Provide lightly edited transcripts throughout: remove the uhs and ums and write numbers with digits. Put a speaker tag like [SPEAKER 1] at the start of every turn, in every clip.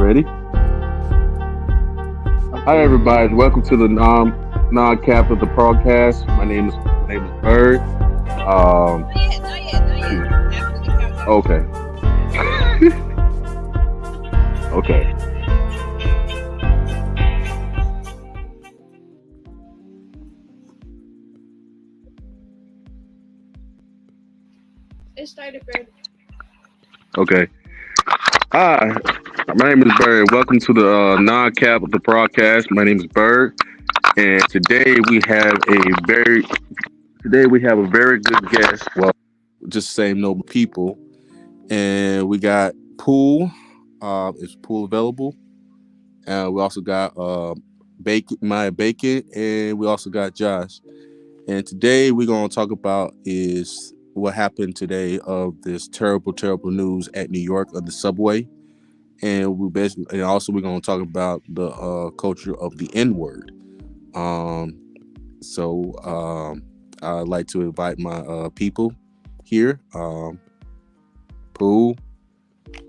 [SPEAKER 1] Ready? Hi, everybody. Welcome to the non-cap of the podcast. My name is Bird. Um,
[SPEAKER 2] Not yet, not yet, not yet. After the countdown.
[SPEAKER 1] okay, okay.
[SPEAKER 2] It started, Bird.
[SPEAKER 1] Okay. Hi, my name is Bird. Welcome to the non-cap of the podcast. My name is Bird, and today we have a very good guest. Well, just the same noble people, and we got Pool. Is Pool available? We also got Bacon, Maya Bacon, and we also got Josh. And today we're gonna talk about is what happened today of this terrible, terrible news at New York of the subway. And also we're gonna talk about the culture of the N word. Um, so I'd like to invite my people here, Pooh,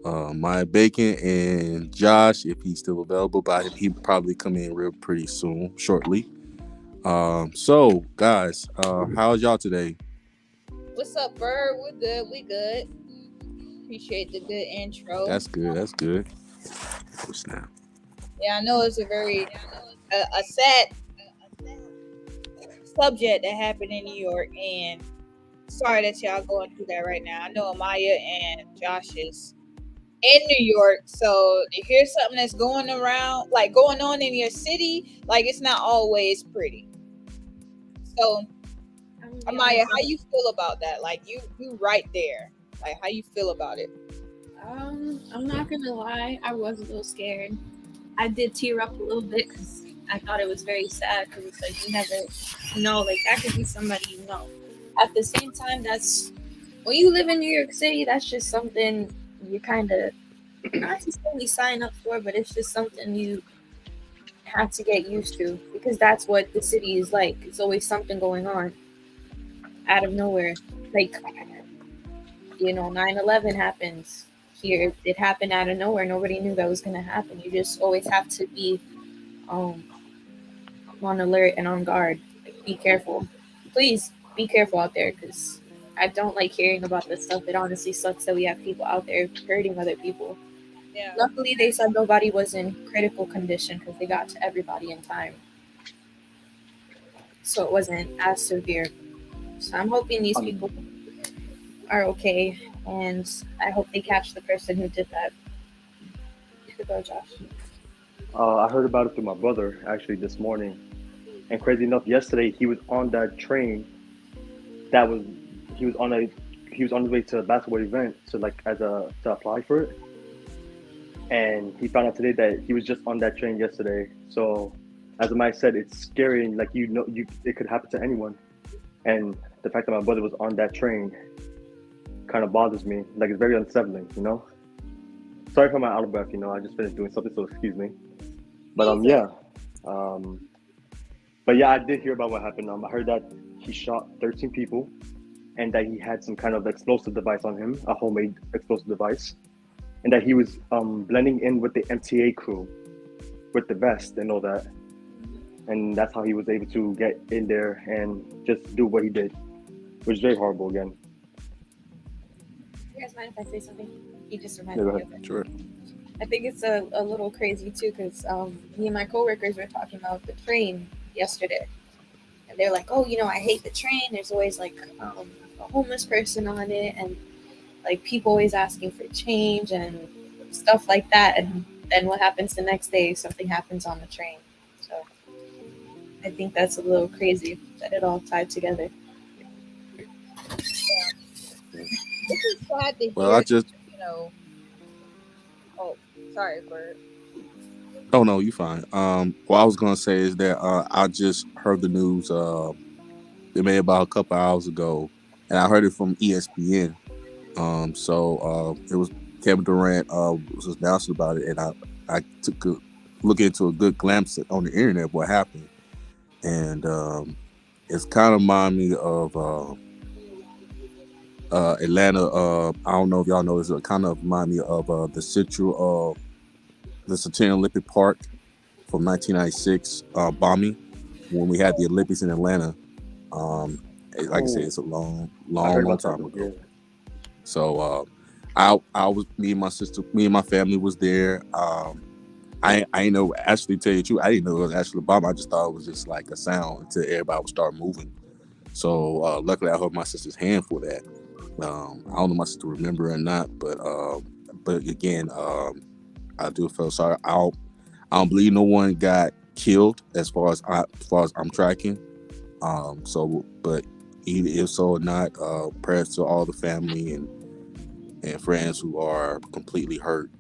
[SPEAKER 1] Maya Bacon, and Josh, if he's still available. But he probably come in real pretty soon, shortly. So guys, how's y'all today?
[SPEAKER 2] What's up, Bird? We're good. We good. Appreciate the good intro.
[SPEAKER 1] That's good. That's good. Oh, snap.
[SPEAKER 2] Yeah, I know it's a very a sad subject that happened in New York, and sorry that y'all going through that right now. I know Amaya and Josh is in New York, so to hear something that's going around, like going on in your city, like it's not always pretty. So, Amaya, how you feel about that? Like you right there. Like how you feel about it?
[SPEAKER 3] I'm not gonna lie, I was a little scared. I did tear up a little bit because I thought it was very sad because it's like you never know, like that could be somebody you know. At the same time, that's when you live in New York City, that's just something you kind of not necessarily sign up for, but it's just something you have to get used to because that's what the city is like. It's always something going on out of nowhere. Like 9/11 happens here. It happened out of nowhere. Nobody knew that was going to happen. You just always have to be um, on alert and on guard. Like, be careful. Please be careful out there because I don't like hearing about this stuff. It honestly sucks that we have people out there hurting other people.
[SPEAKER 2] Yeah.
[SPEAKER 3] Luckily, they said nobody was in critical condition because they got to everybody in time. So it wasn't as severe. So I'm hoping these people are okay, and I hope they catch the person who did that. You could go, Josh.
[SPEAKER 4] I heard about it through my brother actually this morning, and crazy enough, yesterday he was on that train. That was he was on a he was on his way to a basketball event to to apply for it, and he found out today that he was just on that train yesterday. So, as Mike said, it's scary and it could happen to anyone, and the fact that my brother was on that train kind of bothers me. Like it's very unsettling. Sorry for my out of breath. I just finished doing something, so excuse me. But yeah, but yeah, I did hear about what happened. I heard that he shot 13 people, and that he had some kind of explosive device on him, a homemade explosive device, and that he was blending in with the MTA crew, with the vest and all that, and that's how he was able to get in there and just do what he did, which is very horrible again.
[SPEAKER 3] You guys mind if I say something? He just reminded
[SPEAKER 4] Yeah, go
[SPEAKER 3] me
[SPEAKER 4] ahead.
[SPEAKER 3] of it.
[SPEAKER 1] Sure.
[SPEAKER 3] I think it's a little crazy too because me and my coworkers were talking about the train yesterday, and they're like, "Oh, I hate the train. There's always like a homeless person on it, and like people always asking for change and stuff like that." And then what happens the next day? Something happens on the train. So I think that's a little crazy that it all tied together.
[SPEAKER 2] This is sad to
[SPEAKER 1] Well, I
[SPEAKER 2] hear.
[SPEAKER 1] just
[SPEAKER 2] You know. Oh, sorry, Bird.
[SPEAKER 1] oh no, you fine. What I was gonna say is that I just heard the news. It made about a couple hours ago, and I heard it from ESPN. So it was Kevin Durant was announcing about it, and I took a look into a good glimpse on the internet of what happened, and it's kind of remind me of Atlanta. I don't know if y'all know, it's kind of remind me of the Central the Centennial Olympic Park from 1996 bombing when we had the Olympics in Atlanta. Like I said,
[SPEAKER 4] Oh,
[SPEAKER 1] it's a long,
[SPEAKER 4] I heard
[SPEAKER 1] long
[SPEAKER 4] about
[SPEAKER 1] time
[SPEAKER 4] that.
[SPEAKER 1] ago.
[SPEAKER 4] Yeah.
[SPEAKER 1] So I was me and my sister, me and my family was there. I ain't know, actually tell you the truth, I didn't know it was actually a bomb. I just thought it was just like a sound until everybody would start moving. So luckily I held my sister's hand for that. I don't know if my sister remember or not, but again, I do feel sorry. I don't believe no one got killed as far as I'm tracking. So, but either if so or not, prayers to all the family and friends who are completely hurt,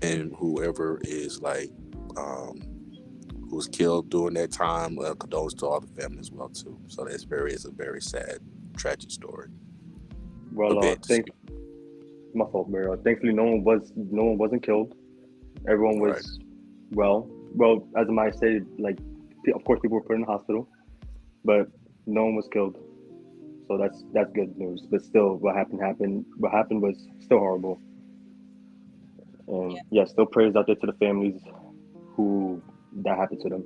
[SPEAKER 1] and whoever is like who was killed during that time. Condolences to all the family as well too. So it's a very sad, tragic story.
[SPEAKER 4] Well,
[SPEAKER 1] Event.
[SPEAKER 4] my fault, Mario. Thankfully, no one wasn't killed. Everyone
[SPEAKER 1] Right.
[SPEAKER 4] was well. Well, as Maya stated, like, of course, people were put in the hospital, but no one was killed. So that's good news. But still, What happened was still horrible. And
[SPEAKER 2] Yeah.
[SPEAKER 4] yeah, still prayers out there to the families who that happened to them.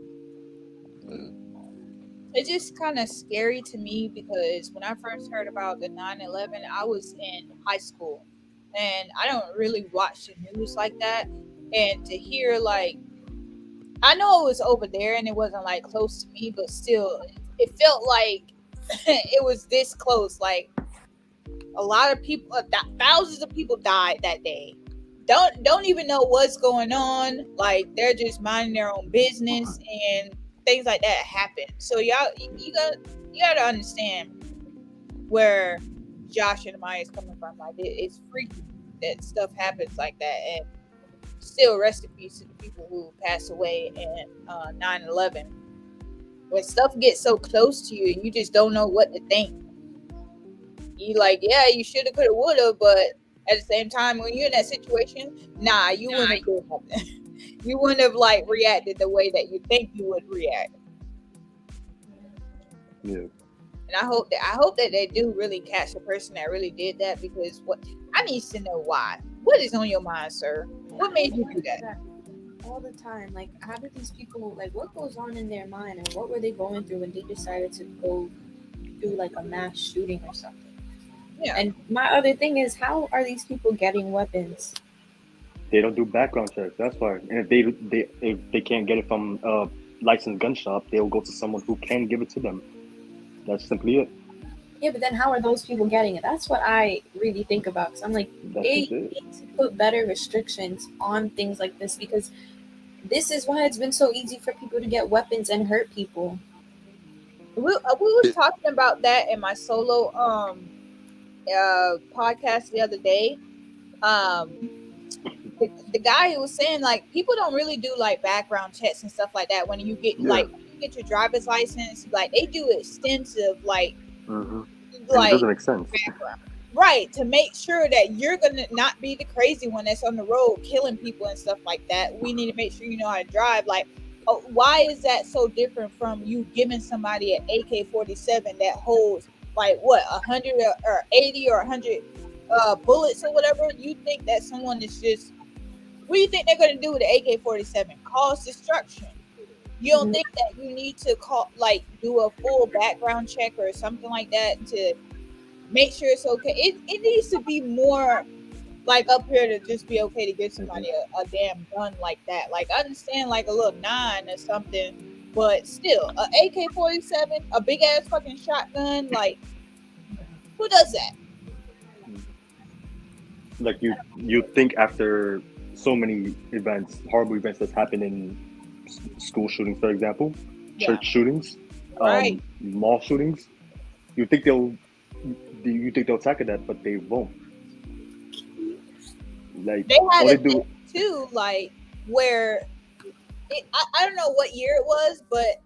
[SPEAKER 1] Mm.
[SPEAKER 2] It's just kind of scary to me because when I first heard about the 9/11, I was in high school and I don't really watch the news like that. And to hear, like, I know it was over there and it wasn't like close to me, but still, it felt like it was this close. Like, a lot of people, thousands of people died that day. Don't even know what's going on. Like, they're just minding their own business and things like that happen. So y'all, you got to understand where Josh and Maya is coming from. Like, it's freaky that stuff happens like that. And still, rest in peace to the people who passed away in 9/11. When stuff gets so close to you, you just don't know what to think. You like, yeah, you shoulda, coulda, woulda, but at the same time, when you're in that situation, nah, you wouldn't have done nothing. You wouldn't have like reacted the way that you think you would react.
[SPEAKER 4] Yeah.
[SPEAKER 2] And I hope that they do really catch the person that really did that, because what I need to know why. What is on your mind, sir? What made you do that?
[SPEAKER 3] All the time. Like, how did these people, like, what goes on in their mind, and what were they going through when they decided to go do like a mass shooting or something?
[SPEAKER 2] Yeah.
[SPEAKER 3] And my other thing is, how are these people getting weapons?
[SPEAKER 4] They don't do background checks. That's why. And if they can't get it from a licensed gun shop, they'll go to someone who can give it to them. That's simply it.
[SPEAKER 3] Yeah, but then how are those people getting it? That's what I really think about. Because I'm like,
[SPEAKER 4] That's
[SPEAKER 3] they
[SPEAKER 4] just it.
[SPEAKER 3] need to put better restrictions on things like this, because this is why it's been so easy for people to get weapons and hurt people.
[SPEAKER 2] We was talking about that in my solo podcast the other day. The guy who was saying, like, people don't really do like background checks and stuff like that when you get
[SPEAKER 4] Yeah.
[SPEAKER 2] when you get your driver's license. Like, they do extensive
[SPEAKER 4] Mm-hmm. And it
[SPEAKER 2] like
[SPEAKER 4] doesn't make sense.
[SPEAKER 2] background, right, to make sure that you're gonna not be the crazy one that's on the road killing people and stuff like that. We need to make sure you know how to drive. Like, why is that so different from you giving somebody an AK-47 that holds like what 100 or 80 or 100 bullets or whatever? You think that someone is just, what do you think they're going to do with the AK-47? Cause destruction. You don't think that you need to do a full background check or something like that to make sure it's okay? It needs to be more like up here to just be okay to give somebody a damn gun like that. Like, I understand like a little 9 or something, but still, a AK-47, a big ass fucking shotgun, like, who does that?
[SPEAKER 4] Like, you think after so many events, horrible events that's happened in school shootings, for example,
[SPEAKER 2] Yeah.
[SPEAKER 4] church shootings,
[SPEAKER 2] Right.
[SPEAKER 4] mall shootings, you think they'll tackle that, but they won't. Like,
[SPEAKER 2] They had
[SPEAKER 4] all they
[SPEAKER 2] a
[SPEAKER 4] do.
[SPEAKER 2] thing too, like, where I don't know what year it was, but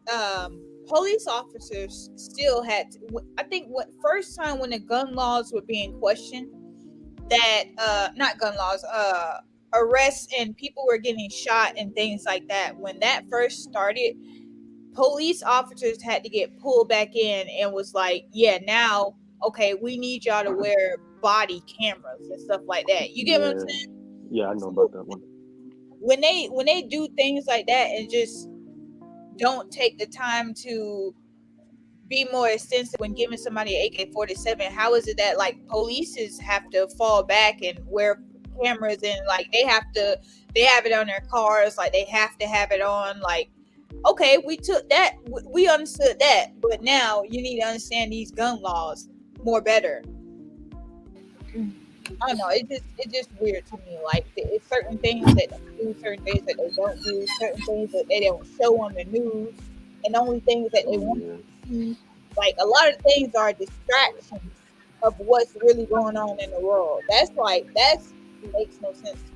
[SPEAKER 2] police officers still had to, I think what first time when the gun laws were being questioned, that not gun laws, arrests and people were getting shot and things like that, when that first started, police officers had to get pulled back in and was like, yeah, now, okay, we need y'all to wear body cameras and stuff like that. You get what I'm saying?
[SPEAKER 4] Yeah, I know about that one.
[SPEAKER 2] when they do things like that and just don't take the time to be more extensive when giving somebody an AK-47, how is it that like polices have to fall back and wear cameras and like they have it on their cars, like they have to have it on, like okay, we took that, we understood that, but now you need to understand these gun laws more better. I don't know. It's just weird to me. Like it's certain things that they do, certain things that they don't do, certain things that they don't show on the news, and only things that they want to see. Like a lot of things are distractions of what's really going on in the world. That's makes no sense to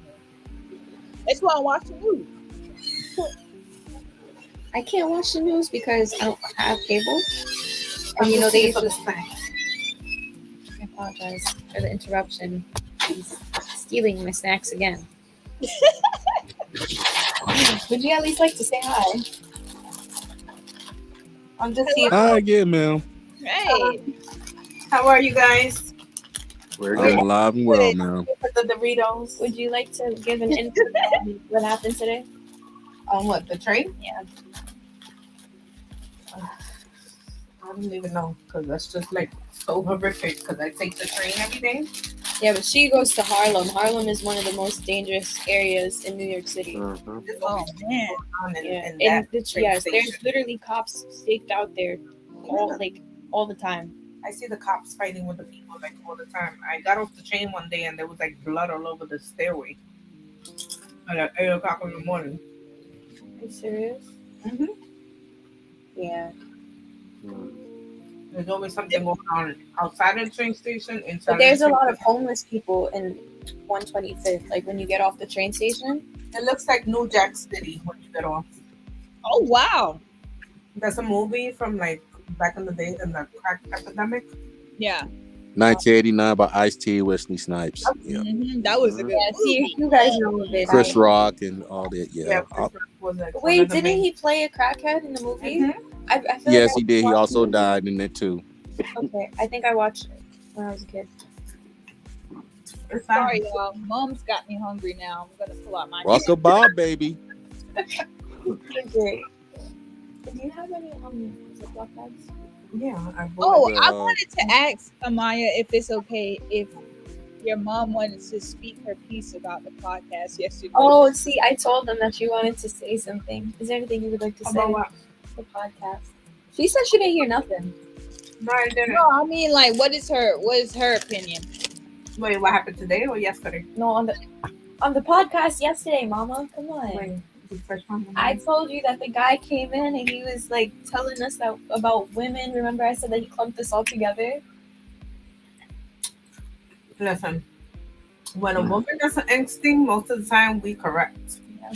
[SPEAKER 2] me. That's why I watch the news.
[SPEAKER 3] I can't watch the news because I don't have cable. And you know they usually. I apologize for the interruption. He's stealing my snacks again. Would you at least like to say hi?
[SPEAKER 5] I'm just here.
[SPEAKER 1] Hi again, ma'am.
[SPEAKER 2] Hey,
[SPEAKER 5] How are you guys?
[SPEAKER 1] I'm alive and well, ma'am.
[SPEAKER 5] For the Doritos.
[SPEAKER 3] Would you like to give an info on what happened today?
[SPEAKER 5] On what, the train?
[SPEAKER 3] Yeah.
[SPEAKER 5] I don't even know, because that's just like so horrific, because I take the train every day.
[SPEAKER 3] Yeah, but she goes to Harlem. Harlem is one of the most dangerous areas in New York City.
[SPEAKER 5] There's
[SPEAKER 2] oh
[SPEAKER 5] always
[SPEAKER 2] man,
[SPEAKER 5] on in,
[SPEAKER 3] Yeah,
[SPEAKER 5] in
[SPEAKER 3] and
[SPEAKER 5] that train
[SPEAKER 3] yes,
[SPEAKER 5] station.
[SPEAKER 3] there's literally cops staked out there all the time.
[SPEAKER 5] I see the cops fighting with the people like all the time. I got off the train one day and there was like blood all over the stairway at 8 o'clock in the morning.
[SPEAKER 3] Are you serious?
[SPEAKER 5] Mm-hmm.
[SPEAKER 3] Yeah.
[SPEAKER 5] There's always something going on outside of the train station. Inside
[SPEAKER 3] But there's
[SPEAKER 5] of
[SPEAKER 3] a
[SPEAKER 5] the
[SPEAKER 3] lot
[SPEAKER 5] train
[SPEAKER 3] of homeless people in 125th. Like when you get off the train station.
[SPEAKER 5] station. It looks like New Jack City when you get off.
[SPEAKER 2] oh wow,
[SPEAKER 5] There's a movie from like back in the day in the crack epidemic.
[SPEAKER 2] yeah,
[SPEAKER 1] 1989 by Ice-T, Wesley Snipes. Yeah.
[SPEAKER 2] that was a good.
[SPEAKER 3] Yeah, see, you guys know of it.
[SPEAKER 1] Chris Rock and all that. Yeah.
[SPEAKER 5] Chris Rock was like one
[SPEAKER 3] Wait,
[SPEAKER 5] of the
[SPEAKER 3] didn't
[SPEAKER 5] main-
[SPEAKER 3] he play a crackhead in the movie?
[SPEAKER 5] Mhm.
[SPEAKER 3] I feel
[SPEAKER 1] Yes,
[SPEAKER 3] like
[SPEAKER 1] he did. He
[SPEAKER 3] watched
[SPEAKER 1] also
[SPEAKER 3] it.
[SPEAKER 1] died in it too.
[SPEAKER 3] Okay, I think I watched it when I was a kid.
[SPEAKER 5] It's fine.
[SPEAKER 2] Sorry, y'all. Mom's got me hungry now. I'm gonna pull out my.
[SPEAKER 1] Rock Bob, baby.
[SPEAKER 3] Great. Do you have any Ziploc bags?
[SPEAKER 5] Yeah. I
[SPEAKER 2] Oh,
[SPEAKER 5] bought
[SPEAKER 2] I wanted to ask Amaya if it's okay if your mom wanted to speak her piece about the podcast yesterday.
[SPEAKER 3] Oh, see, I told them that you wanted to say something. Is there anything you would like to say
[SPEAKER 5] about what?
[SPEAKER 3] the podcast? She said she didn't hear nothing.
[SPEAKER 5] No, I didn't.
[SPEAKER 2] no, I mean like, what is her opinion?
[SPEAKER 5] Wait, what happened today or yesterday?
[SPEAKER 3] No, on the podcast yesterday, Mama. Come on.
[SPEAKER 5] Wait, the first one.
[SPEAKER 3] I told you that the guy came in and he was like telling us that about women. Remember, I said that he clumped us all together.
[SPEAKER 5] Listen, when a woman has an instinct, most of the time we correct.
[SPEAKER 3] Yeah.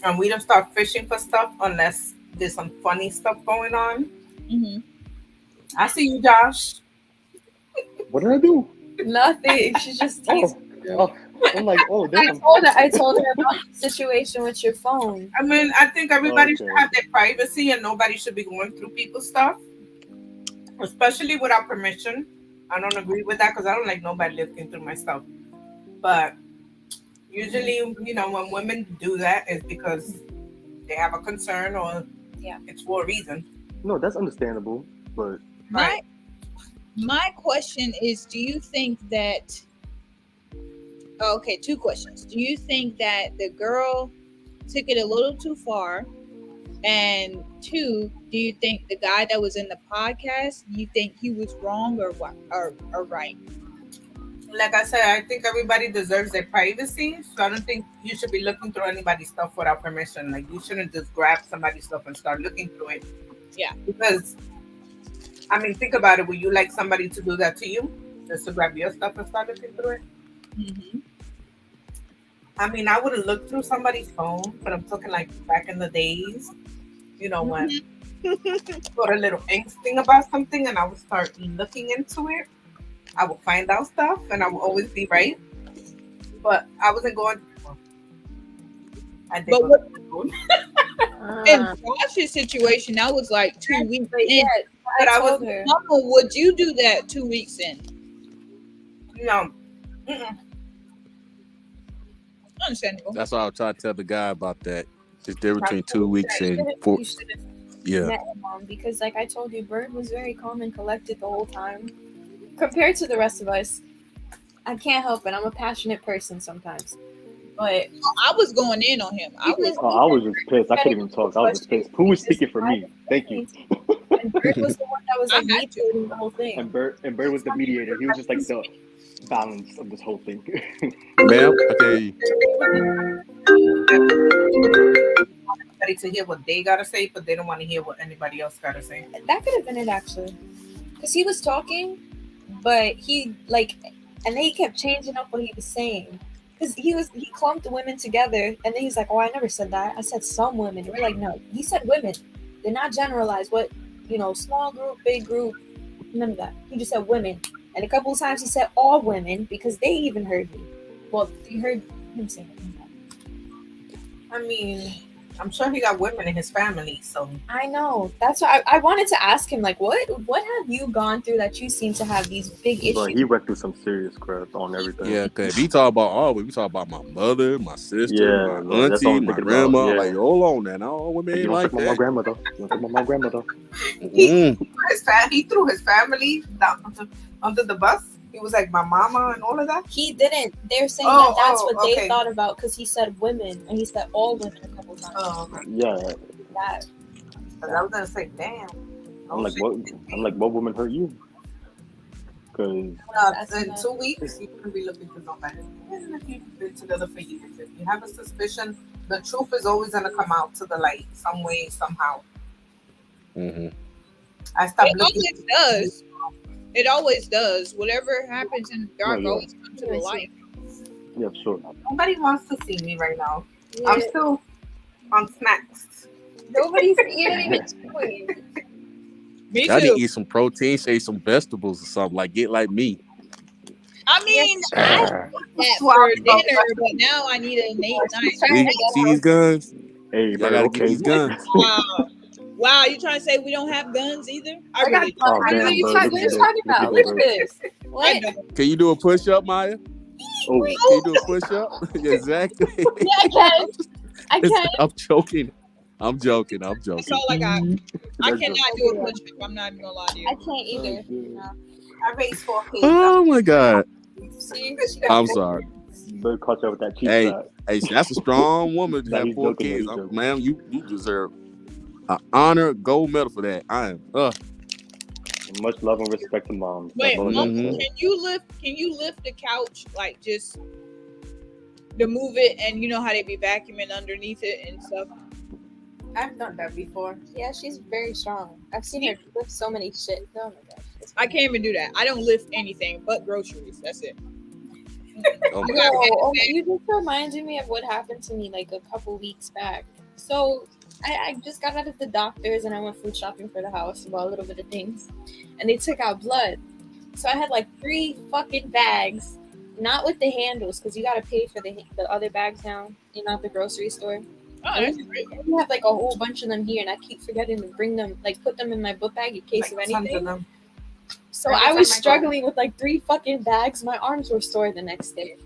[SPEAKER 5] And we don't start fishing for stuff unless there's some funny stuff going on.
[SPEAKER 2] Mm-hmm.
[SPEAKER 5] I see you, Josh.
[SPEAKER 4] What did I do?
[SPEAKER 3] Nothing. She's just teasing.
[SPEAKER 4] Oh, I'm like, oh damn.
[SPEAKER 3] I told her about the situation with your phone.
[SPEAKER 5] I mean, I think everybody should
[SPEAKER 4] Okay.
[SPEAKER 5] have their privacy and nobody should be going through people's stuff, especially without permission. I don't agree with that because I don't like nobody looking through my stuff. But usually, you know, when women do that, it's because they have a concern or it's for a reason.
[SPEAKER 4] No, that's understandable, but
[SPEAKER 2] My question is, do you think that okay, two questions. Do you think that the girl took it a little too far? And two, do you think the guy that was in the podcast, you think he was wrong or what or right?
[SPEAKER 5] Like I said, I think everybody deserves their privacy. So I don't think you should be looking through anybody's stuff without permission. Like you shouldn't just grab somebody's stuff and start looking through it.
[SPEAKER 2] Yeah.
[SPEAKER 5] Because I mean, think about it. Would you like somebody to do that to you? Just to grab your stuff and start looking through it?
[SPEAKER 2] Mm-hmm.
[SPEAKER 5] I mean, I wouldn't look through somebody's phone, but I'm talking like back in the days, you know, when got a little instinct about something and I would start looking into it. I would find out stuff and I would always be right. But I wasn't going. I did
[SPEAKER 2] But
[SPEAKER 5] go
[SPEAKER 2] what-
[SPEAKER 5] to the phone.
[SPEAKER 2] In Josh's situation, that was like 2 weeks
[SPEAKER 3] But
[SPEAKER 2] in.
[SPEAKER 3] yeah,
[SPEAKER 5] But I
[SPEAKER 3] I
[SPEAKER 5] was-
[SPEAKER 3] told her.
[SPEAKER 2] Mama, would you do that 2 weeks in?
[SPEAKER 5] No. Mm-mm.
[SPEAKER 2] Understandable.
[SPEAKER 1] That's why I was trying to tell the guy about that. It's different between
[SPEAKER 3] Probably
[SPEAKER 1] 2 weeks
[SPEAKER 3] you
[SPEAKER 1] and
[SPEAKER 3] should've-
[SPEAKER 1] 4.
[SPEAKER 3] you should've
[SPEAKER 1] Yeah.
[SPEAKER 3] met your mom because, like I told you, Bird was very calm and collected the whole time. Compared to the rest of us, I can't help it. I'm a passionate person sometimes. But
[SPEAKER 2] I was going in on him. I was.
[SPEAKER 4] Oh, I was just pissed. I couldn't even talk. I was just pissed. Who was speaking for me? Thank you.
[SPEAKER 3] And Bird was the one that was like
[SPEAKER 2] I had to.
[SPEAKER 3] mediating the whole thing.
[SPEAKER 4] And Bird was the mediator. He was just like the balance of this whole thing.
[SPEAKER 1] Ma'am, okay.
[SPEAKER 5] Ready to hear what they gotta say, but they don't want to hear what anybody else gotta say.
[SPEAKER 3] That could have been it actually, because he was talking, but he like, and then he kept changing up what he was saying. Because he clumped the women together, and then he's like, "Oh, I never said that. I said some women." And we're like, "No, he said women. Did not generalize. What small group, big group, none of that. He just said women." And a couple of times he said all women because they even heard me. Well, they heard him say it.
[SPEAKER 5] I mean, I'm sure he got women in his family, so
[SPEAKER 3] I know. That's why I wanted to ask him, like, what have you gone through that you seem to have these big issues?
[SPEAKER 4] But he went through some serious crap on everything.
[SPEAKER 1] Yeah, because we talk about all, we talk about my mother, my sister, my
[SPEAKER 4] Yeah, that's all
[SPEAKER 1] auntie,
[SPEAKER 4] I'm
[SPEAKER 1] my
[SPEAKER 4] thinking
[SPEAKER 1] grandma.
[SPEAKER 4] about, yeah.
[SPEAKER 1] Like, hold on now. No, women
[SPEAKER 4] You
[SPEAKER 1] ain't
[SPEAKER 4] don't
[SPEAKER 1] like
[SPEAKER 4] talk about my
[SPEAKER 1] that.
[SPEAKER 4] grandmother. You don't talk about my grandmother.
[SPEAKER 5] he threw his family down under the bus. He was like my mama and all of that.
[SPEAKER 3] He didn't. They're saying
[SPEAKER 5] Oh,
[SPEAKER 3] that's
[SPEAKER 5] oh,
[SPEAKER 3] what they
[SPEAKER 5] okay.
[SPEAKER 3] thought about because he said women and he said all women a couple times.
[SPEAKER 5] Oh, okay.
[SPEAKER 4] Yeah.
[SPEAKER 3] That
[SPEAKER 5] 'Cause I was gonna say, damn.
[SPEAKER 4] I'm like, what woman hurt you? Because
[SPEAKER 5] In 2 weeks, you can be looking for somebody. Even if you've been together for years, if you have a suspicion, the truth is always gonna come out to the light, some way, somehow.
[SPEAKER 1] Mm-hmm.
[SPEAKER 5] I stopped
[SPEAKER 2] It
[SPEAKER 5] looking.
[SPEAKER 2] always does. It always does. Whatever happens in the dark
[SPEAKER 4] Yeah.
[SPEAKER 2] always comes to the light.
[SPEAKER 4] yeah, sure.
[SPEAKER 5] Nobody wants to see me right now.
[SPEAKER 3] yeah,
[SPEAKER 5] I'm still on snacks.
[SPEAKER 3] nobody's even doing.
[SPEAKER 2] Me
[SPEAKER 1] I need to
[SPEAKER 2] too.
[SPEAKER 1] eat some protein, say some vegetables or something. Like, get like me.
[SPEAKER 2] I mean, I
[SPEAKER 1] Ah.
[SPEAKER 2] had for dinner, but now I need a late night.
[SPEAKER 1] See these guns?
[SPEAKER 4] Hey,
[SPEAKER 1] Y'all
[SPEAKER 4] but
[SPEAKER 1] gotta get
[SPEAKER 4] okay.
[SPEAKER 1] these guns.
[SPEAKER 2] Wow, you trying to say we don't have guns either? I
[SPEAKER 5] I got
[SPEAKER 2] really
[SPEAKER 4] Oh,
[SPEAKER 3] What
[SPEAKER 4] damn,
[SPEAKER 3] are you
[SPEAKER 4] bro,
[SPEAKER 3] talking,
[SPEAKER 4] look
[SPEAKER 3] what are
[SPEAKER 4] at
[SPEAKER 3] you
[SPEAKER 4] this.
[SPEAKER 3] talking about?
[SPEAKER 4] Look
[SPEAKER 3] Look
[SPEAKER 4] at
[SPEAKER 3] at this.
[SPEAKER 2] I
[SPEAKER 3] What?
[SPEAKER 2] don't.
[SPEAKER 1] Can you do a push up, Maya?
[SPEAKER 4] Oh,
[SPEAKER 1] Can you do a push up? Exactly.
[SPEAKER 3] Yeah, I can. I can.
[SPEAKER 1] I'm joking. I'm joking.
[SPEAKER 2] That's
[SPEAKER 1] Mm-hmm.
[SPEAKER 2] all I got. I
[SPEAKER 4] that's
[SPEAKER 2] cannot
[SPEAKER 4] just-
[SPEAKER 2] do a push up. I'm not even gonna lie to you.
[SPEAKER 3] I can't either.
[SPEAKER 5] I raised 4 kids.
[SPEAKER 1] Oh my god.
[SPEAKER 3] See,
[SPEAKER 1] I'm sorry.
[SPEAKER 4] Bird caught you with that cheap
[SPEAKER 1] Hey.
[SPEAKER 4] shot.
[SPEAKER 1] Hey, that's a strong woman to
[SPEAKER 4] Nah,
[SPEAKER 1] have
[SPEAKER 4] he's
[SPEAKER 1] 4
[SPEAKER 4] joking,
[SPEAKER 1] kids.
[SPEAKER 4] he's joking.
[SPEAKER 1] Ma'am, you deserve an honor gold medal for that. I am.
[SPEAKER 4] Much love and respect to moms.
[SPEAKER 2] Wait,
[SPEAKER 4] That's all I
[SPEAKER 2] Mom,
[SPEAKER 4] gotta
[SPEAKER 1] Mhm.
[SPEAKER 4] say.
[SPEAKER 2] can you lift the couch like just to move it, and you know how they be vacuuming underneath it and stuff?
[SPEAKER 5] I've done that before.
[SPEAKER 3] yeah, she's very strong. I've seen her lift so many shit. Oh my gosh. It's
[SPEAKER 2] I can't even do that. I don't lift anything but groceries. That's it.
[SPEAKER 1] Oh my
[SPEAKER 2] You got
[SPEAKER 1] god.
[SPEAKER 3] Oh, you just reminded me of what happened to me like a couple weeks back. So I just got out of the doctor's and I went food shopping for the house, about a little bit of things, and they took out blood. So I had like 3 fucking bags, not with the handles, because you gotta pay for the other bags now, at the grocery store.
[SPEAKER 2] Oh, that's great.
[SPEAKER 3] I have like a whole bunch of them here, and I keep forgetting to bring them, like put them in my book bag in case
[SPEAKER 5] Like
[SPEAKER 3] of
[SPEAKER 5] tons
[SPEAKER 3] anything.
[SPEAKER 5] of them.
[SPEAKER 3] So
[SPEAKER 5] Every
[SPEAKER 3] I was
[SPEAKER 5] time I go-
[SPEAKER 3] struggling with like 3 fucking bags. My arms were sore the next day.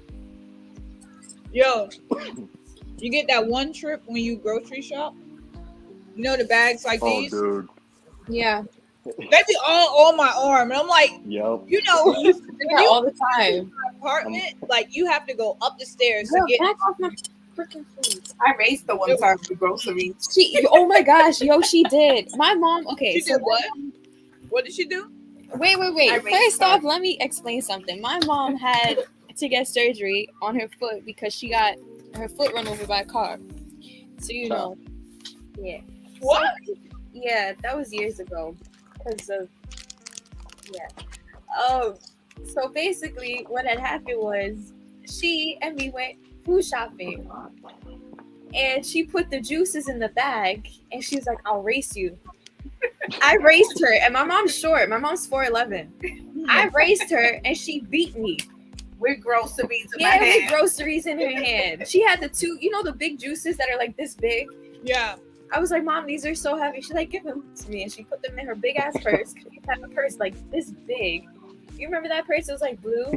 [SPEAKER 2] Yo, you get that one trip when you grocery shop? You know the bags like
[SPEAKER 4] Oh,
[SPEAKER 2] these?
[SPEAKER 4] dude.
[SPEAKER 3] Yeah,
[SPEAKER 2] They be all on my arm. And I'm like,
[SPEAKER 4] Yep.
[SPEAKER 2] you know,
[SPEAKER 3] I do that all the time.
[SPEAKER 2] apartment, like you have to go up the stairs
[SPEAKER 3] Girl,
[SPEAKER 2] to get.
[SPEAKER 3] back off my freaking food.
[SPEAKER 5] I raised the one time for groceries.
[SPEAKER 3] Oh my gosh, yo, she did. My mom. Okay,
[SPEAKER 2] She
[SPEAKER 3] so
[SPEAKER 2] did what? What did she do?
[SPEAKER 3] Wait.
[SPEAKER 5] I raised
[SPEAKER 3] First
[SPEAKER 5] her.
[SPEAKER 3] off, let me explain something. My mom had to get surgery on her foot because she got her foot run over by a car. So yeah.
[SPEAKER 2] What?
[SPEAKER 3] Yeah, that was years ago. Because of so basically what had happened was she and me went food shopping. And she put the juices in the bag and she was like, I'll race you. I raced her, and my mom's short. My mom's 4'11". I raced her and she beat me.
[SPEAKER 5] With groceries in my
[SPEAKER 3] Yeah, with
[SPEAKER 5] hand.
[SPEAKER 3] groceries in her hand. She had the 2, the big juices that are like this big.
[SPEAKER 2] Yeah.
[SPEAKER 3] I was like, Mom, these are so heavy. She's like, give them to me. And she put them in her big ass purse. She had a purse like this big. You remember that purse? It was like blue.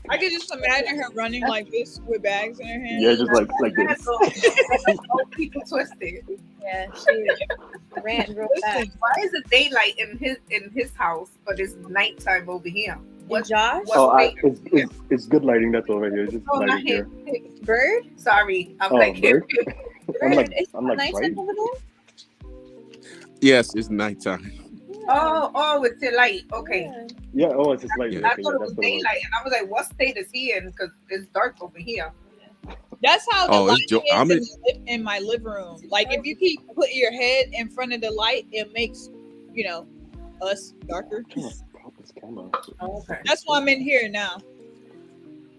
[SPEAKER 2] I can just imagine her running like this with bags in her hand.
[SPEAKER 4] Yeah, just like this.
[SPEAKER 5] Old people twisted.
[SPEAKER 3] Yeah, she ran real fast.
[SPEAKER 2] Listen,
[SPEAKER 5] Why is it daylight in his house, but it's nighttime over here?
[SPEAKER 3] What, Josh?
[SPEAKER 5] What
[SPEAKER 4] Oh,
[SPEAKER 5] state?
[SPEAKER 4] it's good lighting that's over here. It's just
[SPEAKER 5] Oh, not
[SPEAKER 4] lighting here.
[SPEAKER 5] him.
[SPEAKER 3] Bird?
[SPEAKER 5] Sorry, I'm
[SPEAKER 4] Oh,
[SPEAKER 5] like
[SPEAKER 4] bird? I'm
[SPEAKER 3] Bird?
[SPEAKER 4] like,
[SPEAKER 3] It's
[SPEAKER 4] I'm like,
[SPEAKER 3] nighttime
[SPEAKER 4] right?
[SPEAKER 3] over there?
[SPEAKER 1] Yes, it's nighttime.
[SPEAKER 5] Oh, it's the light. Okay.
[SPEAKER 3] Yeah.
[SPEAKER 4] Yeah. Oh, it's just lighting.
[SPEAKER 1] Yeah.
[SPEAKER 5] I
[SPEAKER 4] Okay,
[SPEAKER 5] thought
[SPEAKER 4] yeah,
[SPEAKER 5] it was
[SPEAKER 4] that's what it was.
[SPEAKER 5] daylight, and I was like, "What state is he in?" Because it's dark over here.
[SPEAKER 2] that's how the
[SPEAKER 1] Oh,
[SPEAKER 2] lighting
[SPEAKER 1] it's I'm in.
[SPEAKER 2] is in my living room. Like if you keep putting your head in front of the light, it makes us darker.
[SPEAKER 4] Can't pop this camera.
[SPEAKER 5] Oh, okay.
[SPEAKER 2] That's why I'm in here now.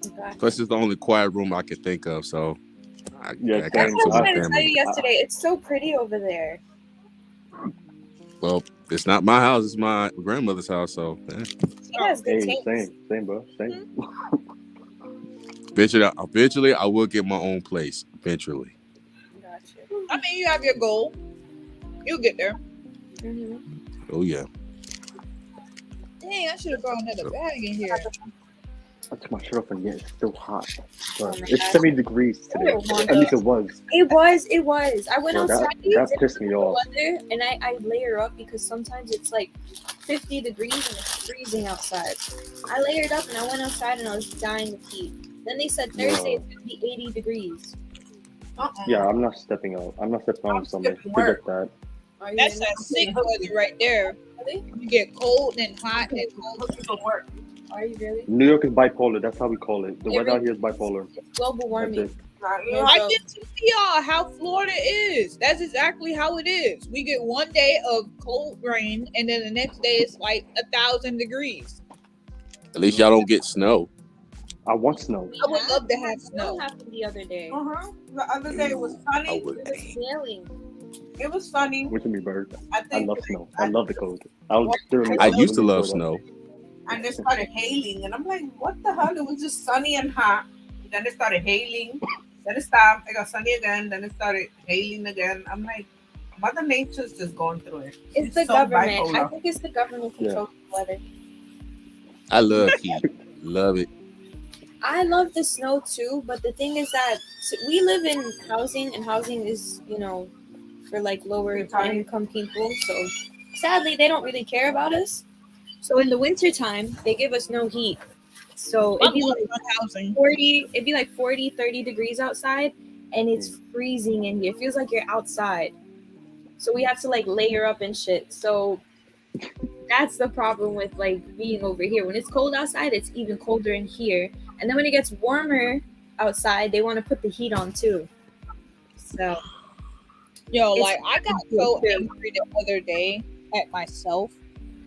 [SPEAKER 3] Okay.
[SPEAKER 1] Plus, it's the only quiet room I can think of. So,
[SPEAKER 4] Yeah,
[SPEAKER 1] I
[SPEAKER 3] That's
[SPEAKER 1] can't
[SPEAKER 3] what I
[SPEAKER 1] tell
[SPEAKER 3] was
[SPEAKER 1] my
[SPEAKER 3] trying to tell
[SPEAKER 1] family.
[SPEAKER 3] you yesterday. It's so pretty over there.
[SPEAKER 1] Well, it's not my house; it's my grandmother's house. So,
[SPEAKER 3] She has good
[SPEAKER 4] Hey,
[SPEAKER 3] taste.
[SPEAKER 4] same, bro, same.
[SPEAKER 1] eventually, I will get my own place. Eventually.
[SPEAKER 3] Gotcha.
[SPEAKER 2] I mean, you have your goal. You'll get there.
[SPEAKER 3] Mm-hmm.
[SPEAKER 1] Oh yeah.
[SPEAKER 2] Dang, I should have brought another bag in here.
[SPEAKER 4] I took my shirt off and yet it's still hot.
[SPEAKER 3] Oh
[SPEAKER 4] But
[SPEAKER 3] my
[SPEAKER 4] it's
[SPEAKER 3] God.
[SPEAKER 4] 70 degrees today.
[SPEAKER 3] Oh,
[SPEAKER 4] At least it was.
[SPEAKER 3] It was. I went
[SPEAKER 4] Bro,
[SPEAKER 3] outside.
[SPEAKER 4] that pissed me off.
[SPEAKER 3] Weather, and I layer up because sometimes it's like 50 degrees and it's freezing outside. I layered up and I went outside and I was dying of heat. Then they said Thursday it's gonna be 80 degrees.
[SPEAKER 4] Yeah, I'm not stepping out. I'm not stepping out
[SPEAKER 5] I'm
[SPEAKER 4] on Sunday.
[SPEAKER 5] skipping
[SPEAKER 4] Forget that.
[SPEAKER 3] Are you
[SPEAKER 2] That's
[SPEAKER 3] gonna-
[SPEAKER 2] that sick weather right there.
[SPEAKER 3] Really?
[SPEAKER 2] You get cold and hot and cold.
[SPEAKER 5] Looking for work.
[SPEAKER 3] Are you really?
[SPEAKER 4] New York is bipolar. That's how we call it. The
[SPEAKER 3] It
[SPEAKER 4] weather out
[SPEAKER 3] really-
[SPEAKER 4] here is bipolar.
[SPEAKER 3] It's global
[SPEAKER 4] That's
[SPEAKER 3] warming.
[SPEAKER 4] it.
[SPEAKER 3] Yeah.
[SPEAKER 2] I get to see y'all how Florida is. That's exactly how it is. We get one day of cold rain, and then the next day it's like 1,000 degrees.
[SPEAKER 1] At least y'all don't get snow.
[SPEAKER 4] I want snow.
[SPEAKER 2] I would love to have snow.
[SPEAKER 3] What happened the other day?
[SPEAKER 5] The other day it was
[SPEAKER 1] I
[SPEAKER 5] sunny.
[SPEAKER 1] would.
[SPEAKER 3] It was snowing.
[SPEAKER 5] It was sunny.
[SPEAKER 4] What you mean, bird?
[SPEAKER 5] I
[SPEAKER 4] I
[SPEAKER 5] think,
[SPEAKER 4] love snow. I love the cold. I was literally.
[SPEAKER 1] I used to love snow.
[SPEAKER 5] and it started hailing, and I'm like, "What the hell?" It was just sunny and hot. Then it started hailing. Then it stopped. It got sunny again. Then it started hailing again. I'm like, Mother Nature's just going through it.
[SPEAKER 3] It's the
[SPEAKER 5] so
[SPEAKER 3] government. I
[SPEAKER 5] bipolar.
[SPEAKER 3] think it's the government controlling the weather.
[SPEAKER 1] I love heat. Love it.
[SPEAKER 3] I love the snow too, but the thing is that we live in housing, and housing is, for like lower income people. So sadly, they don't really care about us. So in the wintertime, they give us no heat. So it'd be like
[SPEAKER 2] housing.
[SPEAKER 3] 40, it'd be like 40, 30 degrees outside, and it's freezing in here. It feels like you're outside. So we have to like layer up and shit. So that's the problem with like being over here. When it's cold outside, it's even colder in here. And then when it gets warmer outside, they want to put the heat on too. So
[SPEAKER 2] Yo,
[SPEAKER 3] It's
[SPEAKER 2] like I got so angry the other day at myself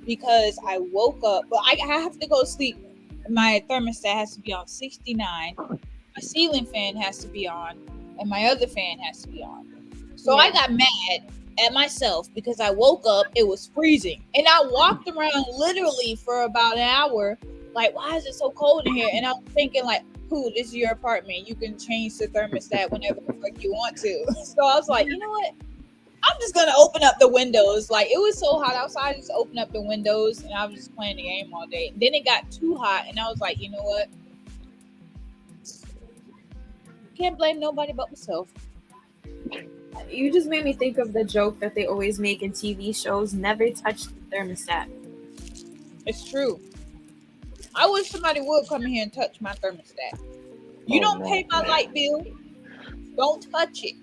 [SPEAKER 2] because I woke up, but I have to go to sleep. My thermostat has to be on 69. My ceiling fan has to be on, and my other fan has to be on. So I got mad at myself because I woke up, it was freezing, and I walked around literally for about an hour. Like, why is it so cold in here? And I was thinking, like, cool, this is your apartment. You can change the thermostat whenever the fuck you want to. So I was like, you know what? I'm just gonna open up the windows. Like, it was so hot outside, I just opened up the windows and I was just playing the game all day. Then it got too hot, and I was like, you know what? Can't blame nobody but myself.
[SPEAKER 3] you just made me think of the joke that they always make in TV shows: never touch the thermostat.
[SPEAKER 2] It's true. I wish somebody would come in here and touch my thermostat. You
[SPEAKER 4] Oh,
[SPEAKER 2] don't
[SPEAKER 4] no.
[SPEAKER 2] pay my light bill. Don't touch it.